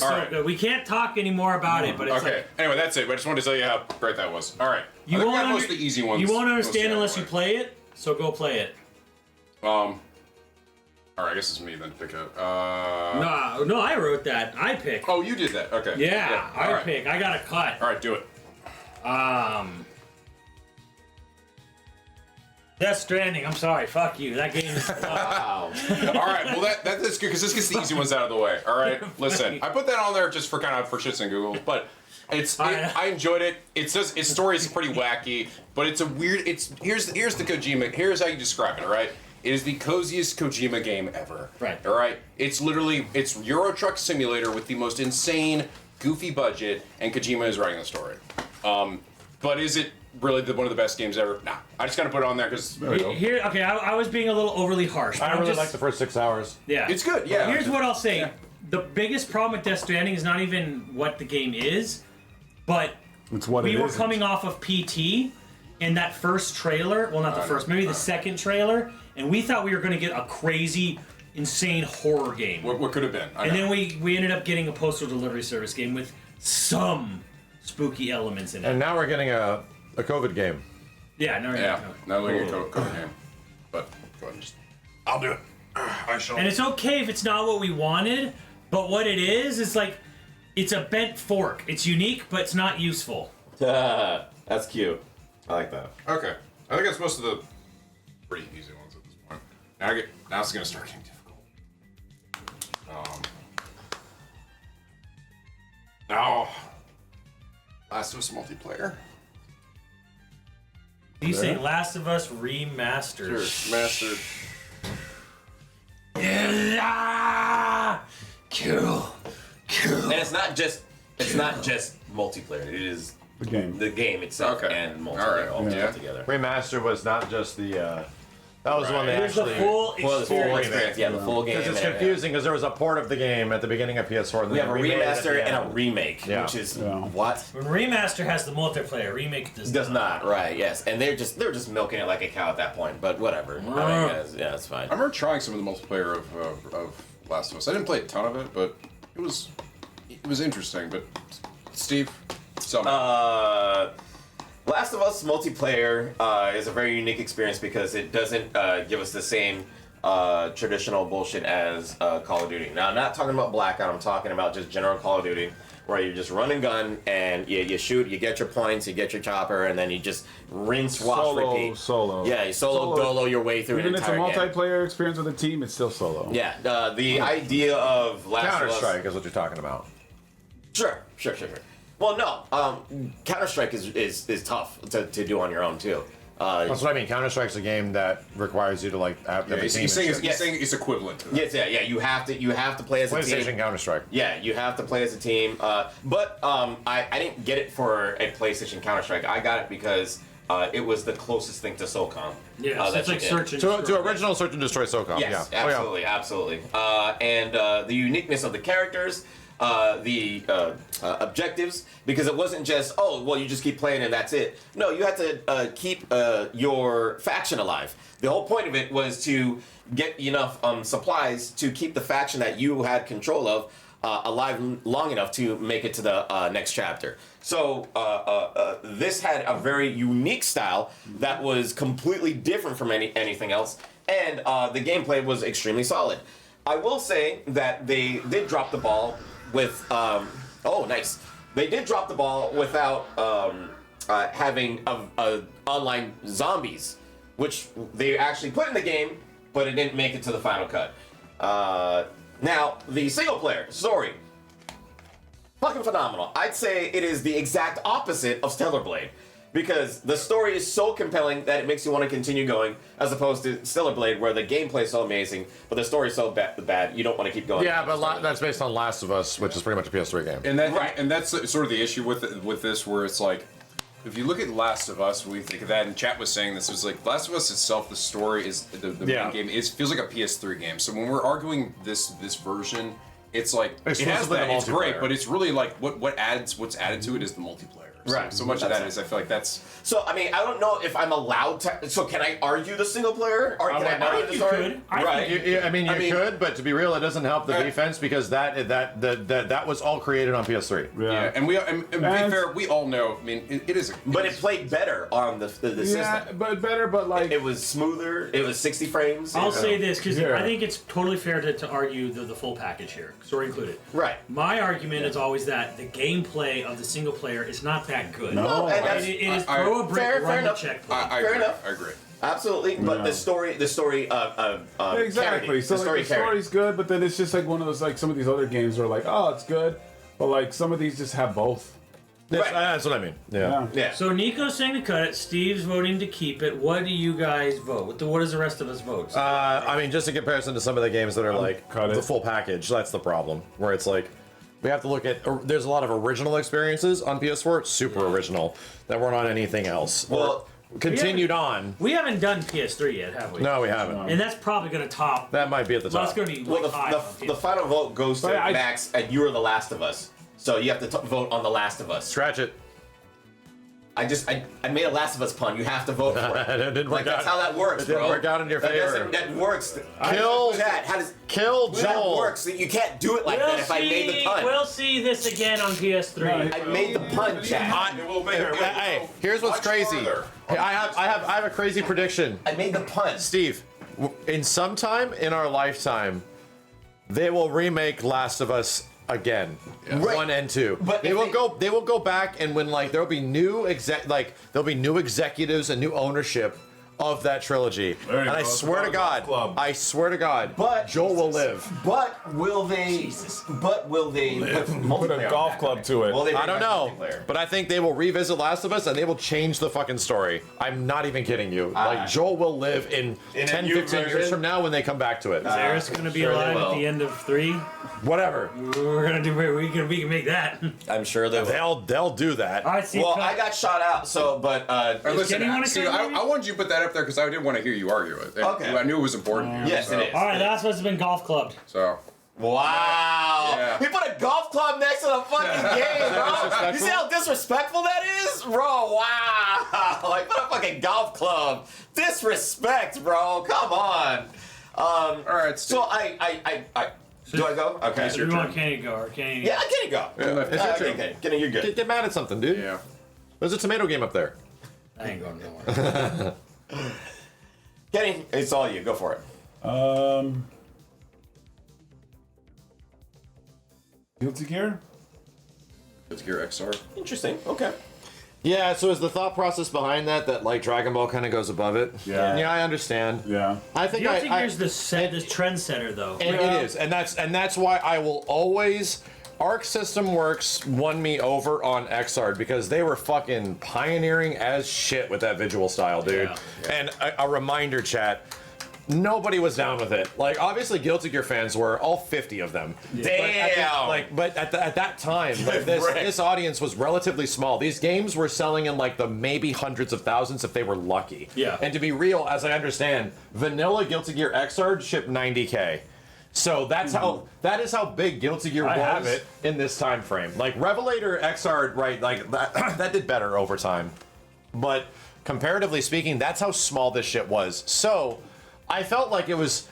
right. We can't talk anymore about it, but it's Okay. like, Anyway, that's it. But I just wanted to tell you how great that was. All right. you I think we won't got most of under- the easy ones. You won't mostly understand out of unless the you way. play it. So go play it. All right. I guess it's me then to pick up. No, I wrote that. I picked. Oh, you did that. Okay. Yeah, All I right. pick. I got a cut. All right, do it. Death Stranding. I'm sorry. Fuck you. That game is. Wow. All right. Well, that's good because this gets the easy ones out of the way. All right. Listen, I put that on there just for kind of for shits and giggles, but I enjoyed it. It says its story is pretty wacky, but it's a weird. Here's the Kojima. Here's how you describe it. All right. It is the coziest Kojima game ever. Right. All right. It's Euro Truck Simulator with the most insane, goofy budget, and Kojima is writing the story. But is it really one of the best games ever? Nah. I just gotta put it on there because Here, okay, I was being a little overly harsh. I really like the first 6 hours. Yeah. it's good. Yeah. Here's what I'll say. The biggest problem with Death Stranding is not even what the game is, but It's what we it were isn't. coming off of PT, and that first trailer, well, not the first, maybe the second trailer, and we thought we were going to get a crazy, insane horror game. What could have been? I And know. then we ended up getting a postal delivery service game with some spooky elements in it. And now we're getting a COVID game. Yeah, no, Yeah. no. Now looking at code game. But go ahead and just. I'll do it. I shall. And it's okay if it's not what we wanted, but what it is like, it's a bent fork. It's unique, but it's not useful. That's cute. I like that. Okay. I think that's most of the pretty easy ones at this point. Now it's gonna start getting difficult. Now, Last of Us multiplayer. You say Last of Us Remastered. Sure, mastered. Kill. And it's not just multiplayer. It is The game. the game itself Okay. and multiplayer All right. all Yeah. together. Remaster was not just the. That was the one they Here's the actually. full Well, the full experience. experience, yeah, the full game. Because it's and- confusing because there was a port of the game at the beginning of PS4. And We then have a remade it at remaster the and a end. remake, Yeah. which is Yeah. what When Remaster has the multiplayer, Remake does not, right? Yes, and they're just milking it like a cow at that point. But whatever. I mean, yeah, it's fine. I remember trying some of the multiplayer of Last of Us. I didn't play a ton of it, but it was interesting. But Steve, tell me. Last of Us multiplayer is a very unique experience because it doesn't give us the same traditional bullshit as Call of Duty. Now, I'm not talking about Blackout. I'm talking about just general Call of Duty, where you just run and gun and you shoot, you get your points, you get your chopper, and then you just rinse, wash, repeat. Solo. Yeah, you solo dolo your way through Even an if it's a entire game. multiplayer experience with a team, it's still solo. Yeah, the idea of Last Counter of Us. Strike is what you're talking about. Sure. Well, no, Counter Strike is tough to do on your own too. That's what I mean. Counter Strike's a game that requires you to like have a he's team. saying and shit. it's equivalent to that. Yes, yeah. You have to play as a team. PlayStation Counter Strike. Yeah, you have to play as a team. But I didn't get it for a PlayStation Counter Strike. I got it because it was the closest thing to SOCOM. Yeah, so that it's like you did. Search and To Destroy. original Search and Destroy SOCOM. Yes, yeah. absolutely. And the uniqueness of the characters, the objectives, because it wasn't just, oh, well, you just keep playing and that's it. No, you had to keep your faction alive. The whole point of it was to get enough supplies to keep the faction that you had control of alive long enough to make it to the next chapter. So this had a very unique style that was completely different from anything else, and the gameplay was extremely solid. I will say that they did drop the ball with oh nice. They did drop the ball without having a online zombies, which they actually put in the game, but it didn't make it to the final cut. Now the single player story, fucking phenomenal. I'd say it is the exact opposite of Stellar Blade. because the story is so compelling that it makes you want to continue going, as opposed to Stellar Blade, where the gameplay is so amazing, but the story is so bad you don't want to keep going. Yeah, but that's based on Last of Us, which is pretty much a PS3 game. And that, Right. and that's sort of the issue with this, where it's like, if you look at Last of Us, we think of that, and chat was saying this was like Last of Us itself. The story is the main game. It feels like a PS3 game. So when we're arguing this version, it's like it has Exclusively that. the It's great, multiplayer. but it's really like what's added to it is the multiplayer. Right. So much of that is, I feel like that's. So I mean, I don't know if I'm allowed to. So can I argue the single player, or can I argue the you story? could. I Right. think You could, but to be real, it doesn't help the defense because that was all created on PS3. Yeah, and to be fair, we all know. I mean, it is. But it played better on the Yeah, system. but better, but like It was smoother. It was 60 frames. I'll say this because Yeah. I think it's totally fair to argue the full package here, story included. Right. My argument is always that the gameplay of the single player is not that good. No, and It that's is I- throw a brick, fair run the enough. checkpoint. I Fair agree. enough. I agree. Absolutely, but the story exactly. carried it. So The like, story the carried it. story's good, but then it's just like one of those, like some of these other games are like, oh, it's good, but like some of these just have both. Right. That's what I mean. Yeah. Yeah. So Nico's saying to cut it. Steve's voting to keep it. What do you guys vote? What does the rest of us vote? I mean, just in comparison to some of the games that are like cut it. the full package, that's the problem. Where it's like, we have to look at. There's a lot of original experiences on PS4, super original, that weren't on anything else. Well, or continued on. We haven't done PS3 yet, have we? No, we haven't. And that's probably going to top. That might be at the Well, top. that's going to be Well, way high on the PS3. final vote goes to But I- Max, and you are The Last of Us. So you have to vote on The Last of Us. Scratch it. I made a Last of Us pun. You have to vote for it. It didn't Like, work that's out. how that works, It didn't bro. work out in your That favor. doesn't- That works. Kill- Chat, how does Kill that Joel. works? You can't do it like that if I made the pun. We'll see this again on PS3. I made the pun, chat. Hey, here's what's crazy. Hey, I have a crazy prediction. I made the pun. Steve, in some time in our lifetime, they will remake Last of Us again, Right. 1 and 2. But They if will go back, and when like there'll be new executives and new ownership of that trilogy. There you And go. I It's swear to a God, club. But Joel will live. But will they? But will they put Put multiplayer a on golf that? club to it. Will they I bring don't back know, multiplayer? but I think they will revisit Last of Us and they will change the fucking story. I'm not even kidding you. Like Joel will live in a 10, new 15 years version? from now when they come back to it. Eris going to be sure they alive at will. the end of 3. Whatever. We're going to do. We can make that. I'm sure they will. They'll do that. All right, Steve. Well, cut. I got shot out, so but Listen, Kenny wanna Steve, cut I maybe? wanted you to put that up there because I did want to hear you argue it. And Okay. I knew it was important. Yes, so, it is. All right, that's what's been golf clubbed. So. wow, Yeah. he put a golf club next to the fucking game, bro. You see how disrespectful that is, bro? Wow, like put a fucking golf club. Disrespect, bro. Come on. All right, Steve. So I do I go? Okay. We want Kenny to go, or Kenny. Yeah, I can go. Okay, Kenny, you're good. Get mad at something, dude. Yeah. There's a tomato game up there. I ain't going nowhere. Kenny, it's all you. Go for it. Guilty Gear? It's Gear Xrd. Interesting. Okay. Yeah, so is the thought process behind that like Dragon Ball kind of goes above it? Yeah. Yeah, I understand. Yeah. I think Guilty I Gear's the trendsetter, though. and it is, and that's why I will always. Arc System Works won me over on Xrd because they were fucking pioneering as shit with that visual style, dude. Yeah. And a reminder, chat. Nobody was down with it. Like, obviously, Guilty Gear fans were, all 50 of them. Damn. But at that time, like, this audience was relatively small. These games were selling in like the maybe hundreds of thousands if they were lucky. Yeah. And to be real, as I understand, vanilla Guilty Gear Xrd shipped 90K. So that is how big Guilty Gear I have was it. in this time frame. Like Revelator Xrd, right? Like that did better over time. But comparatively speaking, that's how small this shit was. So I felt like it was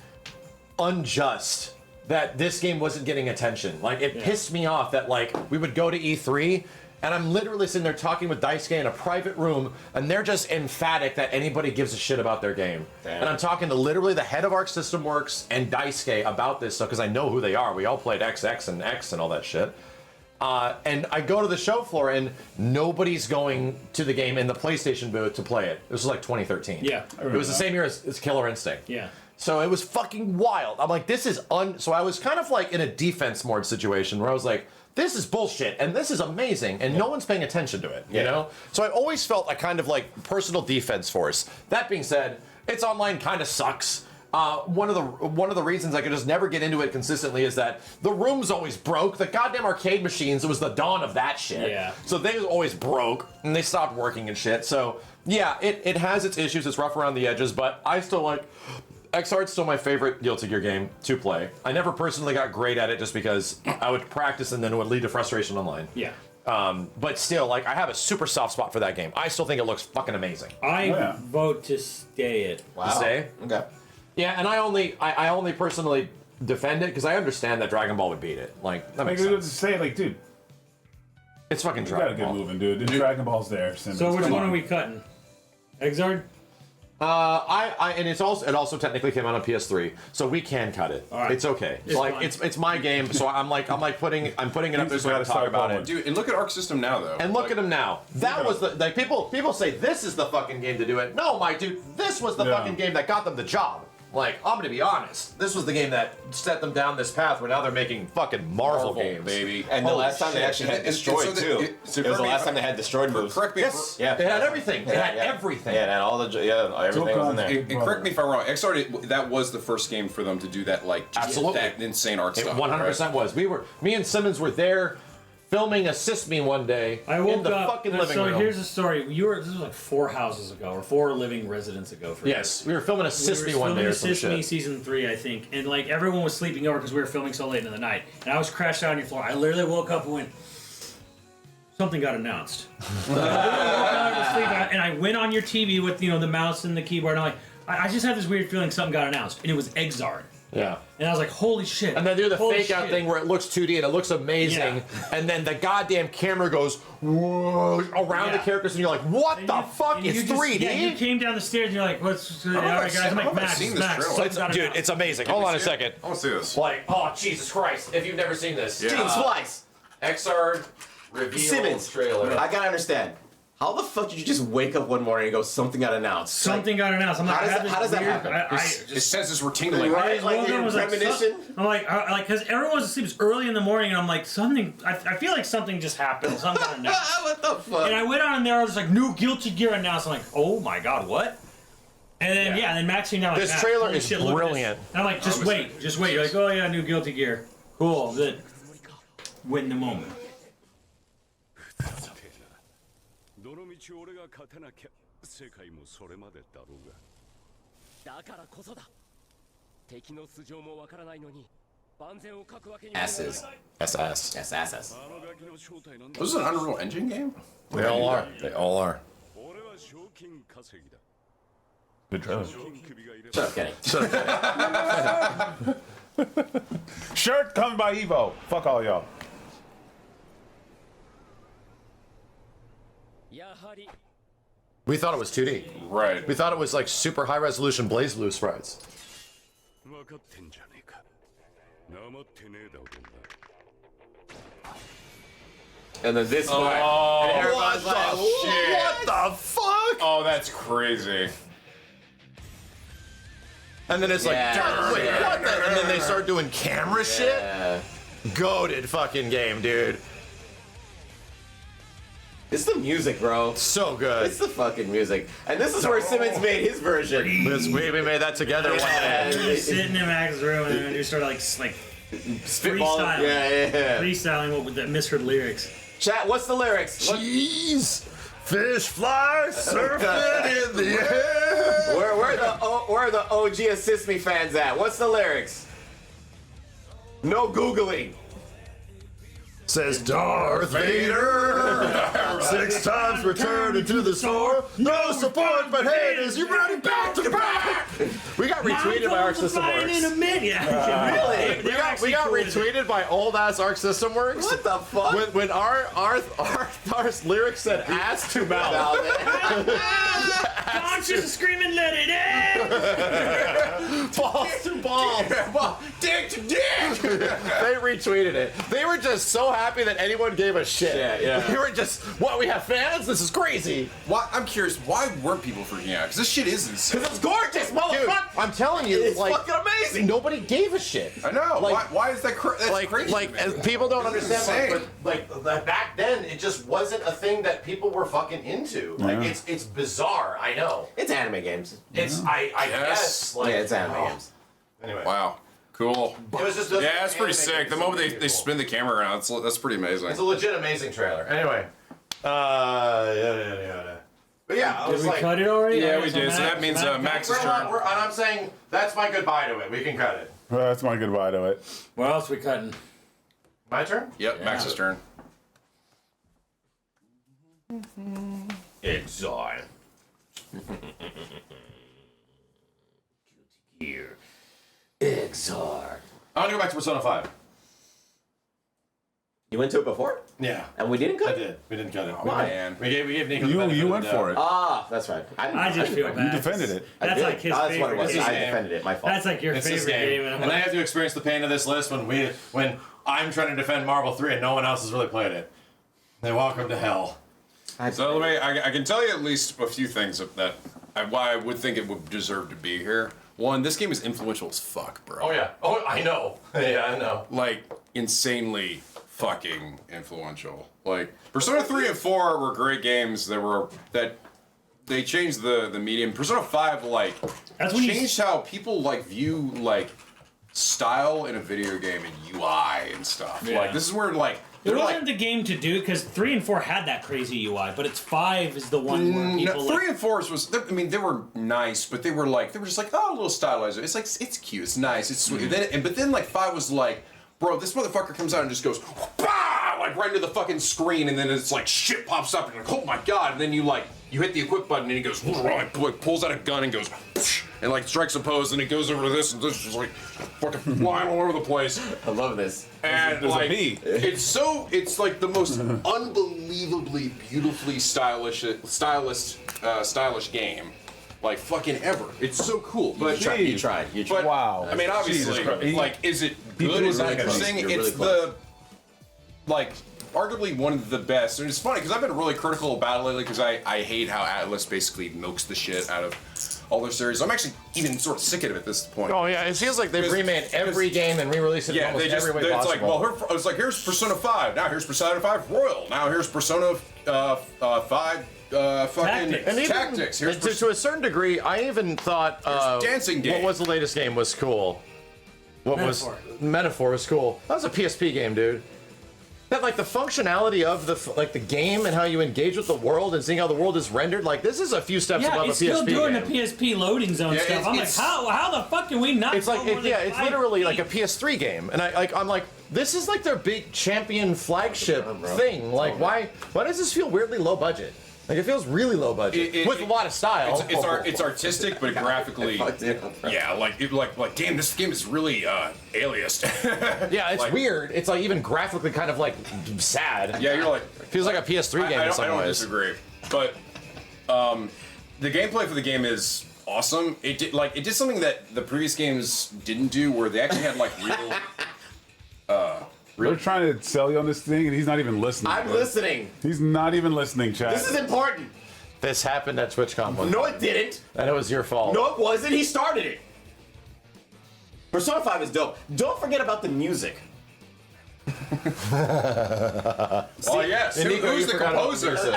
unjust that this game wasn't getting attention. Like it pissed me off that like we would go to E3 and I'm literally sitting there talking with Daisuke in a private room and they're just emphatic that anybody gives a shit about their game. Damn. And I'm talking to literally the head of Arc System Works and Daisuke about this stuff because I know who they are. We all played XX and X and all that shit. And I go to the show floor and nobody's going to the game in the PlayStation booth to play it. This was like 2013. Yeah. It was the same year as Killer Instinct. Yeah. So it was fucking wild. I'm like, this is so I was kind of like in a defense mode situation where I was like, this is bullshit, and this is amazing, and no one's paying attention to it, you know? So I always felt a kind of like personal defense force. That being said, its online kind of sucks. One of the reasons I could just never get into it consistently is that the rooms always broke. The goddamn arcade machines, it was the dawn of that shit. Yeah. So they always broke, and they stopped working and shit. So yeah, it has its issues. It's rough around the edges, but I still like... Xrd's still my favorite Guilty Gear game to play. I never personally got great at it just because I would practice and then it would lead to frustration online. Yeah. But still, like, I have a super soft spot for that game. I still think it looks fucking amazing. I vote to stay it. Wow. To stay? Okay. Yeah, and I only personally defend it because I understand that Dragon Ball would beat it. Like, that makes Like, sense. just say, like, dude, It's fucking you got to Dragon get Ball. moving, dude. The Dragon Ball's there. Simmons. So which Come one on. are we cutting? Xrd? And it also technically came out on PS3, so we can cut it. All right. It's okay. It's like fine. it's my game, so I'm putting it up there so I can talk about it. Dude, and look at Arc System now, though. And look at him now. That was the like people say this is the fucking game to do it. No, my dude, this was the Yeah. fucking game that got them the job. Like, I'm gonna be honest. This was the game that set them down this path where now they're making fucking Marvel games. baby. And the Holy last time they shit. actually had And destroyed so too. the- It so was the correct me last if time they had destroyed moves. Correct me. Yes. Yeah. It had everything. It had everything. Yeah, and all the everything was in there. And correct me if I'm wrong. Xrd, that was the first game for them to do that, like, just Absolutely. that insane art It stuff. 100% was. Me and Simmons were there filming Assist Me one day I woke in the up. fucking living so room. here's the story. This was like 4 houses ago, or 4 living residents ago. For Yes, we were filming Assist we Me were one day filming or some Assist Me shit. season 3, I think, and like everyone was sleeping over because we were filming so late in the night, and I was crashed out on your floor. I literally woke up and went, something got announced. And I went on your TV with the mouse and the keyboard, and I'm like, I just had this weird feeling something got announced, and it was Xrd. Yeah. And I was like, holy shit. And then do the Holy fake out shit. thing where it looks 2D and it looks amazing, Yeah. and then the goddamn camera goes whoa, around the Yeah. characters, and you're like, what And the you- fuck? and It's you just- 3D? Yeah, you came down the stairs and you're like, what's all know right, if guys? I've I'm like, seen Max, this Max. trailer. something got Dude, announced. it's amazing. Hold on a second. I want to see this. Like, oh, Jesus Christ. If you've never seen this. Yeah. Gene Splice. Xrd reveal Simmons. trailer. I gotta understand. How the fuck did you just wake up one morning and go, something got announced? Something got announced. I'm like, how does that weird, happen? I It just says this we're tingling. Right? Like woke up and in was like, premonition? I'm like, because everyone's asleep. It's early in the morning, and I'm like, something. I feel like something just happened. Something got announced. What the fuck? And I went on there. I was like, new Guilty Gear announced. I'm like, oh my god, what? And then and then Max came down like, This "Max, trailer holy is shit, look at this." brilliant. And I'm like, just wait. You're like, oh yeah, new Guilty Gear. Cool. Good. Win the moment. どの道俺が勝てなきゃ世界もそれまでだろうがだからこそだ敵の素性もわからないのに万全を書くわけに S's. SS. Yes, SS. あのガキの正体なんだ This is an Unreal Engine game? They all are. They all are. 俺は賞金稼ぎだ Good trailer. 賞金首がいれ Shut ば up, Kenny. Shirt coming by Evo. Fuck all y'all. やはり We thought it was 2D. Right. We thought it was like super high resolution Blaze Blue sprites. 分かってんじゃねえかなまってねえだろうな And then this part. And everybody's like, What the fuck? Oh, that's crazy. And then it's like, Yeah. wait, what the? And then they start doing camera shit? yeah. Goated fucking game, dude. It's the music, bro. So good. It's the fucking music. And this is where Simmons made his version. We made that together one day. We were sitting in Max's room and then we started like Spitball. freestyling. Yeah. Freestyling with the misheard lyrics. Chat, what's the lyrics? What- Cheese, fish fly, surfing in the air. Where are the OG Assist Me fans at? What's the lyrics? No Googling. Says Darth Vader, 6 times returned into the store. No support but haters, you running back to back. We got retweeted by Arc System Works. In a minute. Yeah. Really? We got retweeted by old ass Arc System Works. What the fuck? When our lyrics said ass to mouth. Conscious screaming, let it in. balls to balls. Well, dick to dick. They retweeted it. They were just so happy that anyone gave a shit. Yeah. They were just, what, we have fans? This is crazy. Why? I'm curious. Why weren't people freaking out? Because this shit is insane. Because it's gorgeous, motherfucker. I'm telling you, It's like, fucking amazing. Nobody gave a shit. I know. Like, why is that? That's like, crazy. like, man. as people don't understand, insane. like back then, it just wasn't a thing that people were fucking into. Like, it's bizarre. I know. It's anime games. It's I guess. Like, yeah, it's anime games. Anyway. Wow. Cool. It was just Yeah, it's pretty sick. The moment they cool. spin the camera around, that's pretty amazing. It's a legit amazing trailer. Anyway. Yada. But yeah, I was Did we like, cut it already? Yeah, Okay, we did. So that means Max's turn. and I'm saying that's my goodbye to it. We can cut it. Well, that's my goodbye to it. What else we cutting? My turn? Yep, Max's turn. Exile. Gear Xrd. I want to go back to Persona 5. You went to it before? Yeah. And we didn't cut I it? did. We didn't cut it. Why? Man. We gave Nico the benefit You of went the for doubt. it. Ah, that's right. I just feel bad. You defended it. That's like his That's what it favorite was. game. I defended it. My fault. That's like your It's this favorite game. game. And I have to experience the pain of this list when I'm trying to defend Marvel 3 and no one else has really played it. Then welcome to hell. So I can tell you at least a few things why I would think it would deserve to be here. One, this game is influential as fuck, bro. Oh, yeah. Oh, I know. Yeah, I know. Like, insanely fucking influential. Like, Persona 3 and 4 were great games that they changed the medium. Persona 5, like, That's when changed how people, like, view, like, style in a video game and UI and stuff. Yeah. Like, this is where, like, It they're wasn't like, the game to do because 3 and 4 had that crazy UI, but it's 5 is the one where people no, 3 and 4 they were nice, but they were just like, oh, a little stylized. It's like, it's cute, it's nice, it's sweet. But then like 5 was like, bro, this motherfucker comes out and just goes, bah! Like right into the fucking screen, and then it's like shit pops up, and you're like, oh my god, and then you hit the equip button, and he goes, like pulls out a gun and goes, and like strikes a pose, and it goes over to this, and this is like fucking flying all over the place. I love this. And There's a like, bee. it's like the most unbelievably beautifully stylish game, like fucking ever. It's so cool. But You tried. but, Wow. I mean, obviously, Jesus Christ. like, is it good? did Is it really close. interesting? You're It's really like arguably one of the best. And it's funny because I've been really critical about it lately because I hate how Atlas basically milks the shit out of all their series. I'm actually even sort of sick of it at this point. Oh, yeah. It feels like they've remade every game and re-released it in Yeah, almost they just, every way it's possible. like, well, it's like, here's Persona 5, now here's Persona 5 Royal, now here's Persona 5 fucking Tactics. And even Tactics. Here's to a certain degree, I even thought Dancing Game. What was the latest game was cool. Metaphor was cool. That was a PSP game, dude. That like the functionality of the game and how you engage with the world and seeing how the world is rendered. Like this is a few steps Yeah, above it's a PSP still doing game. the PSP loading zone Yeah, stuff. I'm like, it's- how the fuck can we not? It's like go more than it's 5 literally feet? like a PS3 game, and I'm like, this is like their big champion flagship thing. Like, why does this feel weirdly low budget? Like it feels really low budget with a lot of style. It's artistic, but graphically, yeah, like damn, this game is really aliased. Yeah, it's like- weird. It's like even graphically kind of like sad. Yeah, you're like, feels like a PS3 game in some I don't ways. disagree, but the gameplay for the game is awesome. It did something that the previous games didn't do, where they actually had like real. They're trying to sell you on this thing, and he's not even listening. I'm listening. He's not even listening, chat. This is important. This happened at TwitchCon. No, it didn't. And it was your fault. No, it wasn't. He started it. Persona 5 is dope. Don't forget about the music. Oh yes, Nico, who's you the forgot about composer? the music.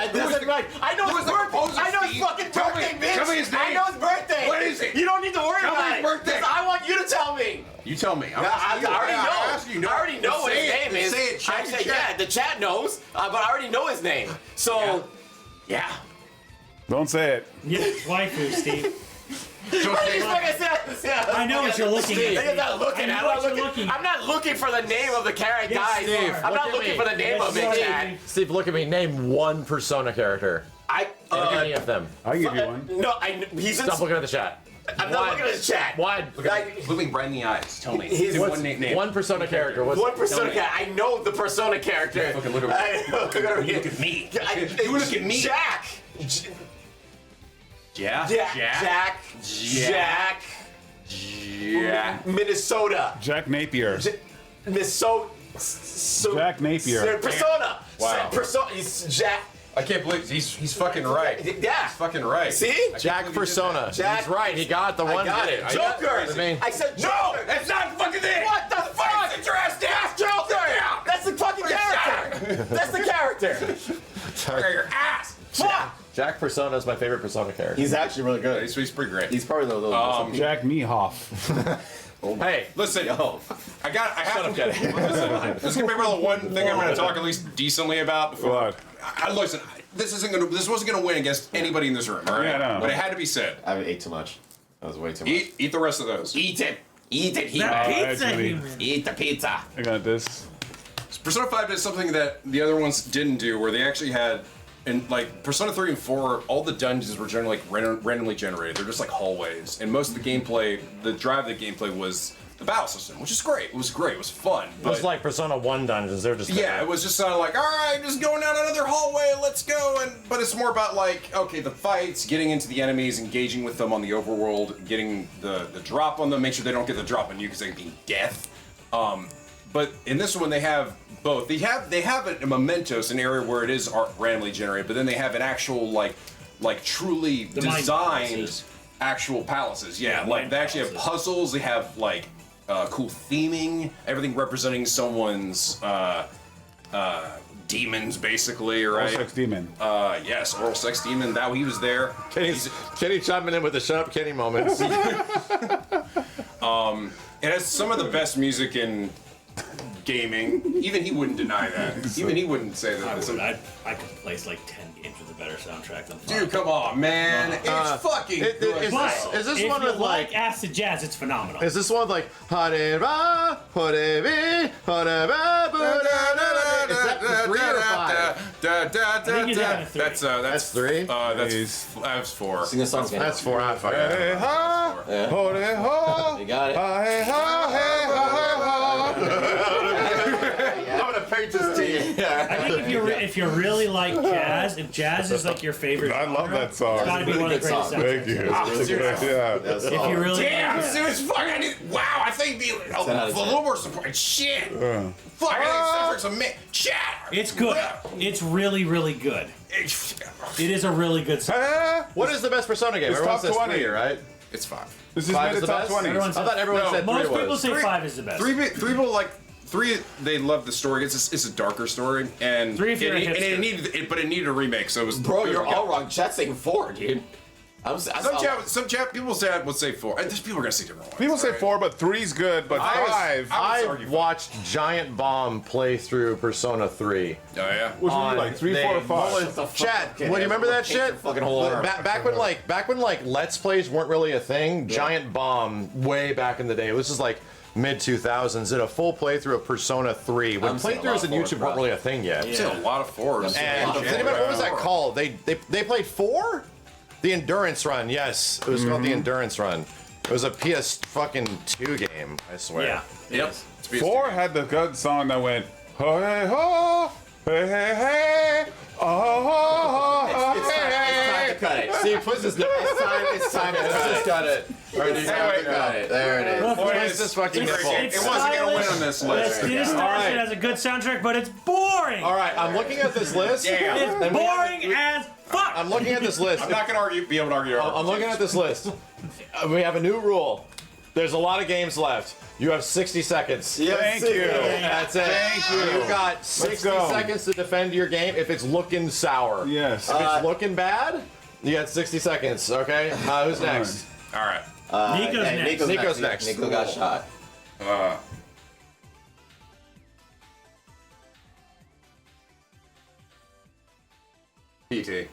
I know his birthday. I know his fucking birthday, bitch. Tell me his name. I know his birthday. What is it? You don't need to worry Tell me about his it. birthday. 'Cause I want you to tell me. You tell me. I already know. I already know what his name is. Say it. I say, yeah, the chat knows, but I already know his name. So, yeah. Don't say it. Yeah, waifu, Steve. I know what you're looking at. I'm not looking. I know what you're looking at. I'm not looking for the name of the character, Yes, guys. you are. I'm not looking for the name Yes, of it, you are. Chad. Steve, look at me. Name one Persona character. Any of them. I'll give you one. No, he's in. Stop looking at the chat. I'm not looking at the chat. Why? Looking right in the eyes. Tell me. He's Give one name. One Persona character. One Persona character. I know the Persona character. Fucking look at me. Look at me. You look at me. Jack. Yeah. Jack. Minnesota. Jack Napier. Minnesota. Jack Napier. Persona. Wow. Persona. He's Jack. I can't believe he's fucking right. Yeah. He's fucking right. See? Jack Persona. Jack- He's right. He got the one. I got it. Joker. I said Joker. No, that's not the fucking thing. What the fuck? Sit your ass down. That's Joker. That's the fucking character. That's the character. Your ass. Fuck. Jack Persona is my favorite Persona character. He's actually really good. He's pretty great. He's probably the Jack Mehoff. Hey, listen, I have to. Listen, this is gonna be the one thing I'm gonna talk at least decently about. Before. What? Listen, this wasn't gonna win against anybody in this room, all right? Yeah, no. But it had to be said. I ate too much. That was way too much. Eat the rest of those. Eat it. Eat it. That He-Man. pizza, actually- human. Eat the pizza. I got this. Persona 5 did something that the other ones didn't do, where they actually had, and like Persona 3 and 4, all the dungeons were generally like randomly generated. They're just like hallways, and most of the gameplay, the drive of the gameplay was the battle system, which is great. It was great. It was fun. It was like Persona 1 dungeons. They're just Yeah, it was just kind of like, all right, just going down another hallway, let's go. But it's more about like, okay, the fights, getting into the enemies, engaging with them on the overworld, getting the drop on them, make sure they don't get the drop on you because they can be death. But in this one, they have both. They have a Mementos, an area where it is randomly generated, but then they have an actual like truly The mind designed palaces. actual palaces. Yeah, like mind they actually have palaces. puzzles. They have like cool theming, everything representing someone's demons, basically, right? Oral sex demon. Yes, oral sex demon. That he was there. Kenny chiming in with the shut up Kenny moments. It has some of the best music in gaming. Even he wouldn't deny that. Even he wouldn't say that. I could place like 10 games with a better soundtrack than 5. Dude, come on, man. It's fucking good. Is this if one you with like acid jazz, it's phenomenal. Is this one with like Hare-ra, Hore-vi, Hore-ba, Buddha-da-da-da? Is that the 3 or 5? I think you're down to 3. That's 3? That's 4. Sing the song again. That's 4 out of 5. You got it. I'm gonna paint this to you. I think if you really like jazz, if jazz is like your favorite, I love genre, that song. It's gotta be one of the greatest soundtracks. Thank you. Yeah. If you really Damn, serious fuck! Wow, I think the a little more support. Shit. Fuck, I think soundtrack's amazing. Chat. it's good. It's really, really good. It is a really good song. What is the best Persona game? It's Everyone top says 20. 3, right? It's 5. This is 5 made is the the top best? 20. Everyone I thought everyone said 3 Most was. people say 5 is the best. Three people like 3. They love the story. It's a darker story, and 3 if you're a hipster. it needed a remake. So it was. Bro, it was you're good. all wrong. Chat's saying 4, dude. Some chat people would say 4. And there's people are gonna say different ones. People say right? 4, but 3's good, but 5. I watched Giant Bomb play through Persona 3. Oh yeah. Which one you like? 3, 4, or 5? Chat, when you remember that shit? Fucking whole arm. Back when Let's Plays weren't really a thing, Giant Bomb, way back in the day, this is like mid 2000s, did a full playthrough of Persona 3 when I'm seeing a playthroughs lot on of YouTube 4s, weren't really a thing yet. I've seen a lot of 4s. And think about what was that called? They played 4? The Endurance Run, yes. It was called the Endurance Run. It was a PS fucking 2 game, I swear. Yeah. Yep. 4 had the good song that went, ho, hey, ho, hey, hey, hey, oh, It's time to cut it. See, puts this. It's time to cut it. It's time to cut it. There it is. Where's this fucking nipple? It wasn't gonna win on this list. It has a good soundtrack, but it's boring. All right, I'm looking at this list. It's boring as fuck. I'm looking at this list. I'm not gonna be able to argue. I'm looking at this list. We have a new rule. There's a lot of games left. You have 60 seconds. Thank you. That's it. Thank you. You've got 60 go. seconds to defend your game if it's looking sour. Yes. If it's looking bad, you got 60 seconds, okay? Who's next? All right. Nico's next. Nico's next. Nico got shot. PT.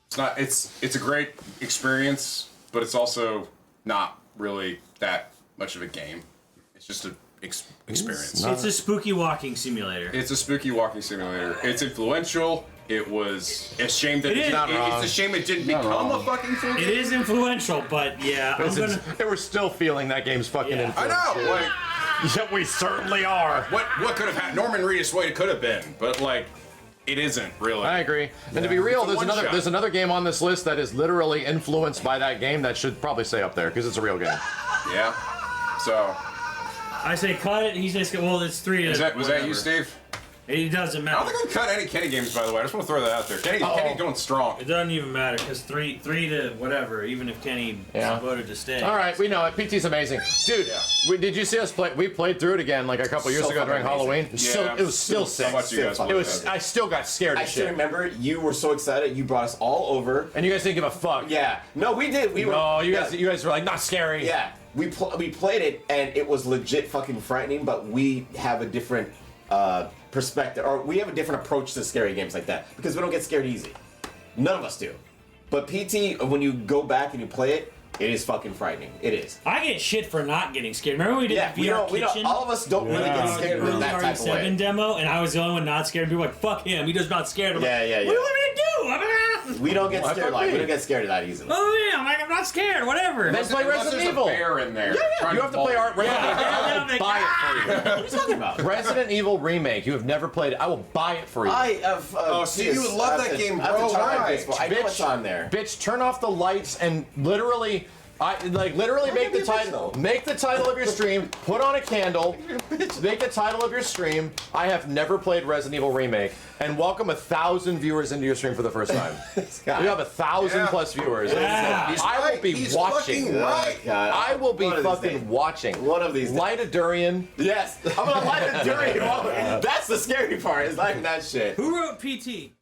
It's not. It's a great experience, but it's also not really that much of a game. It's just an experience. It's a spooky walking simulator. It's a spooky walking simulator. It's influential. It was a shame that It is. didn't- it's a shame it didn't become a fucking full It game. is influential, but yeah, I'm gonna. And we're still feeling that game's fucking Yeah. I influence. know. Like Yeah, we certainly are. what could have happened? Norman Reedus what it could have been, but like It isn't really. I agree. And to be real, It's a one-shot. there's another game on this list that is literally influenced by that game that should probably stay up there because it's a real game. Yeah. So. I say cut it. He says, well, it's 3 to Was that whatever. you, Steve? It doesn't I matter. don't think I've cut any Kenny games, by the way. I just want to throw that out there. Kenny's going strong. It doesn't even matter because three to whatever. Even if Kenny voted to stay. All right, we know it. PT's amazing, dude. Did you see us play? We played through it again like a couple years ago during Halloween. Yeah. It was still sick. How much you guys It was. I still got scared I of still shit. remember you were so excited. You brought us all over. And you guys didn't give a fuck. Yeah. No, we did. We were. No, you guys were like not scary. Yeah. We played it and it was legit fucking frightening. But we have a different perspective, or we have a different approach to scary games like that because we don't get scared easy. None of us do. But PT, when you go back and you play it, it is fucking frightening. It is. I get shit for not getting scared. Remember we did the VR kitchen? All of us don't really get scared in that type of way. RE7 demo, and I was the only one not scared. People were like, "Fuck him, he does not scared." I'm Yeah. What do you want me to do? We don't get scared we don't get scared that easily. Oh yeah, I'm not scared. Whatever. Then play Resident Evil. There's a bear in there. You have to play Resident Evil. Yeah. I will buy it for you. What are you talking about? Resident Evil Remake. You have never played it. I will buy it for you. I have. see, you would love that game, I have to bro. try my Why? PS4. I know it's on there. Bitch, turn off the lights and literally make the title. Make the title of your stream. Put on a candle. Make the title of your stream. I have never played Resident Evil Remake, and welcome 1,000 viewers into your stream for the first time. You have 1,000 plus viewers. Yeah. I will be watching. Right. I will be One of these fucking days. watching. One of these days. Light a durian. Yes, I'm gonna light a durian. That's the scary part. It's like that shit. Who wrote PT?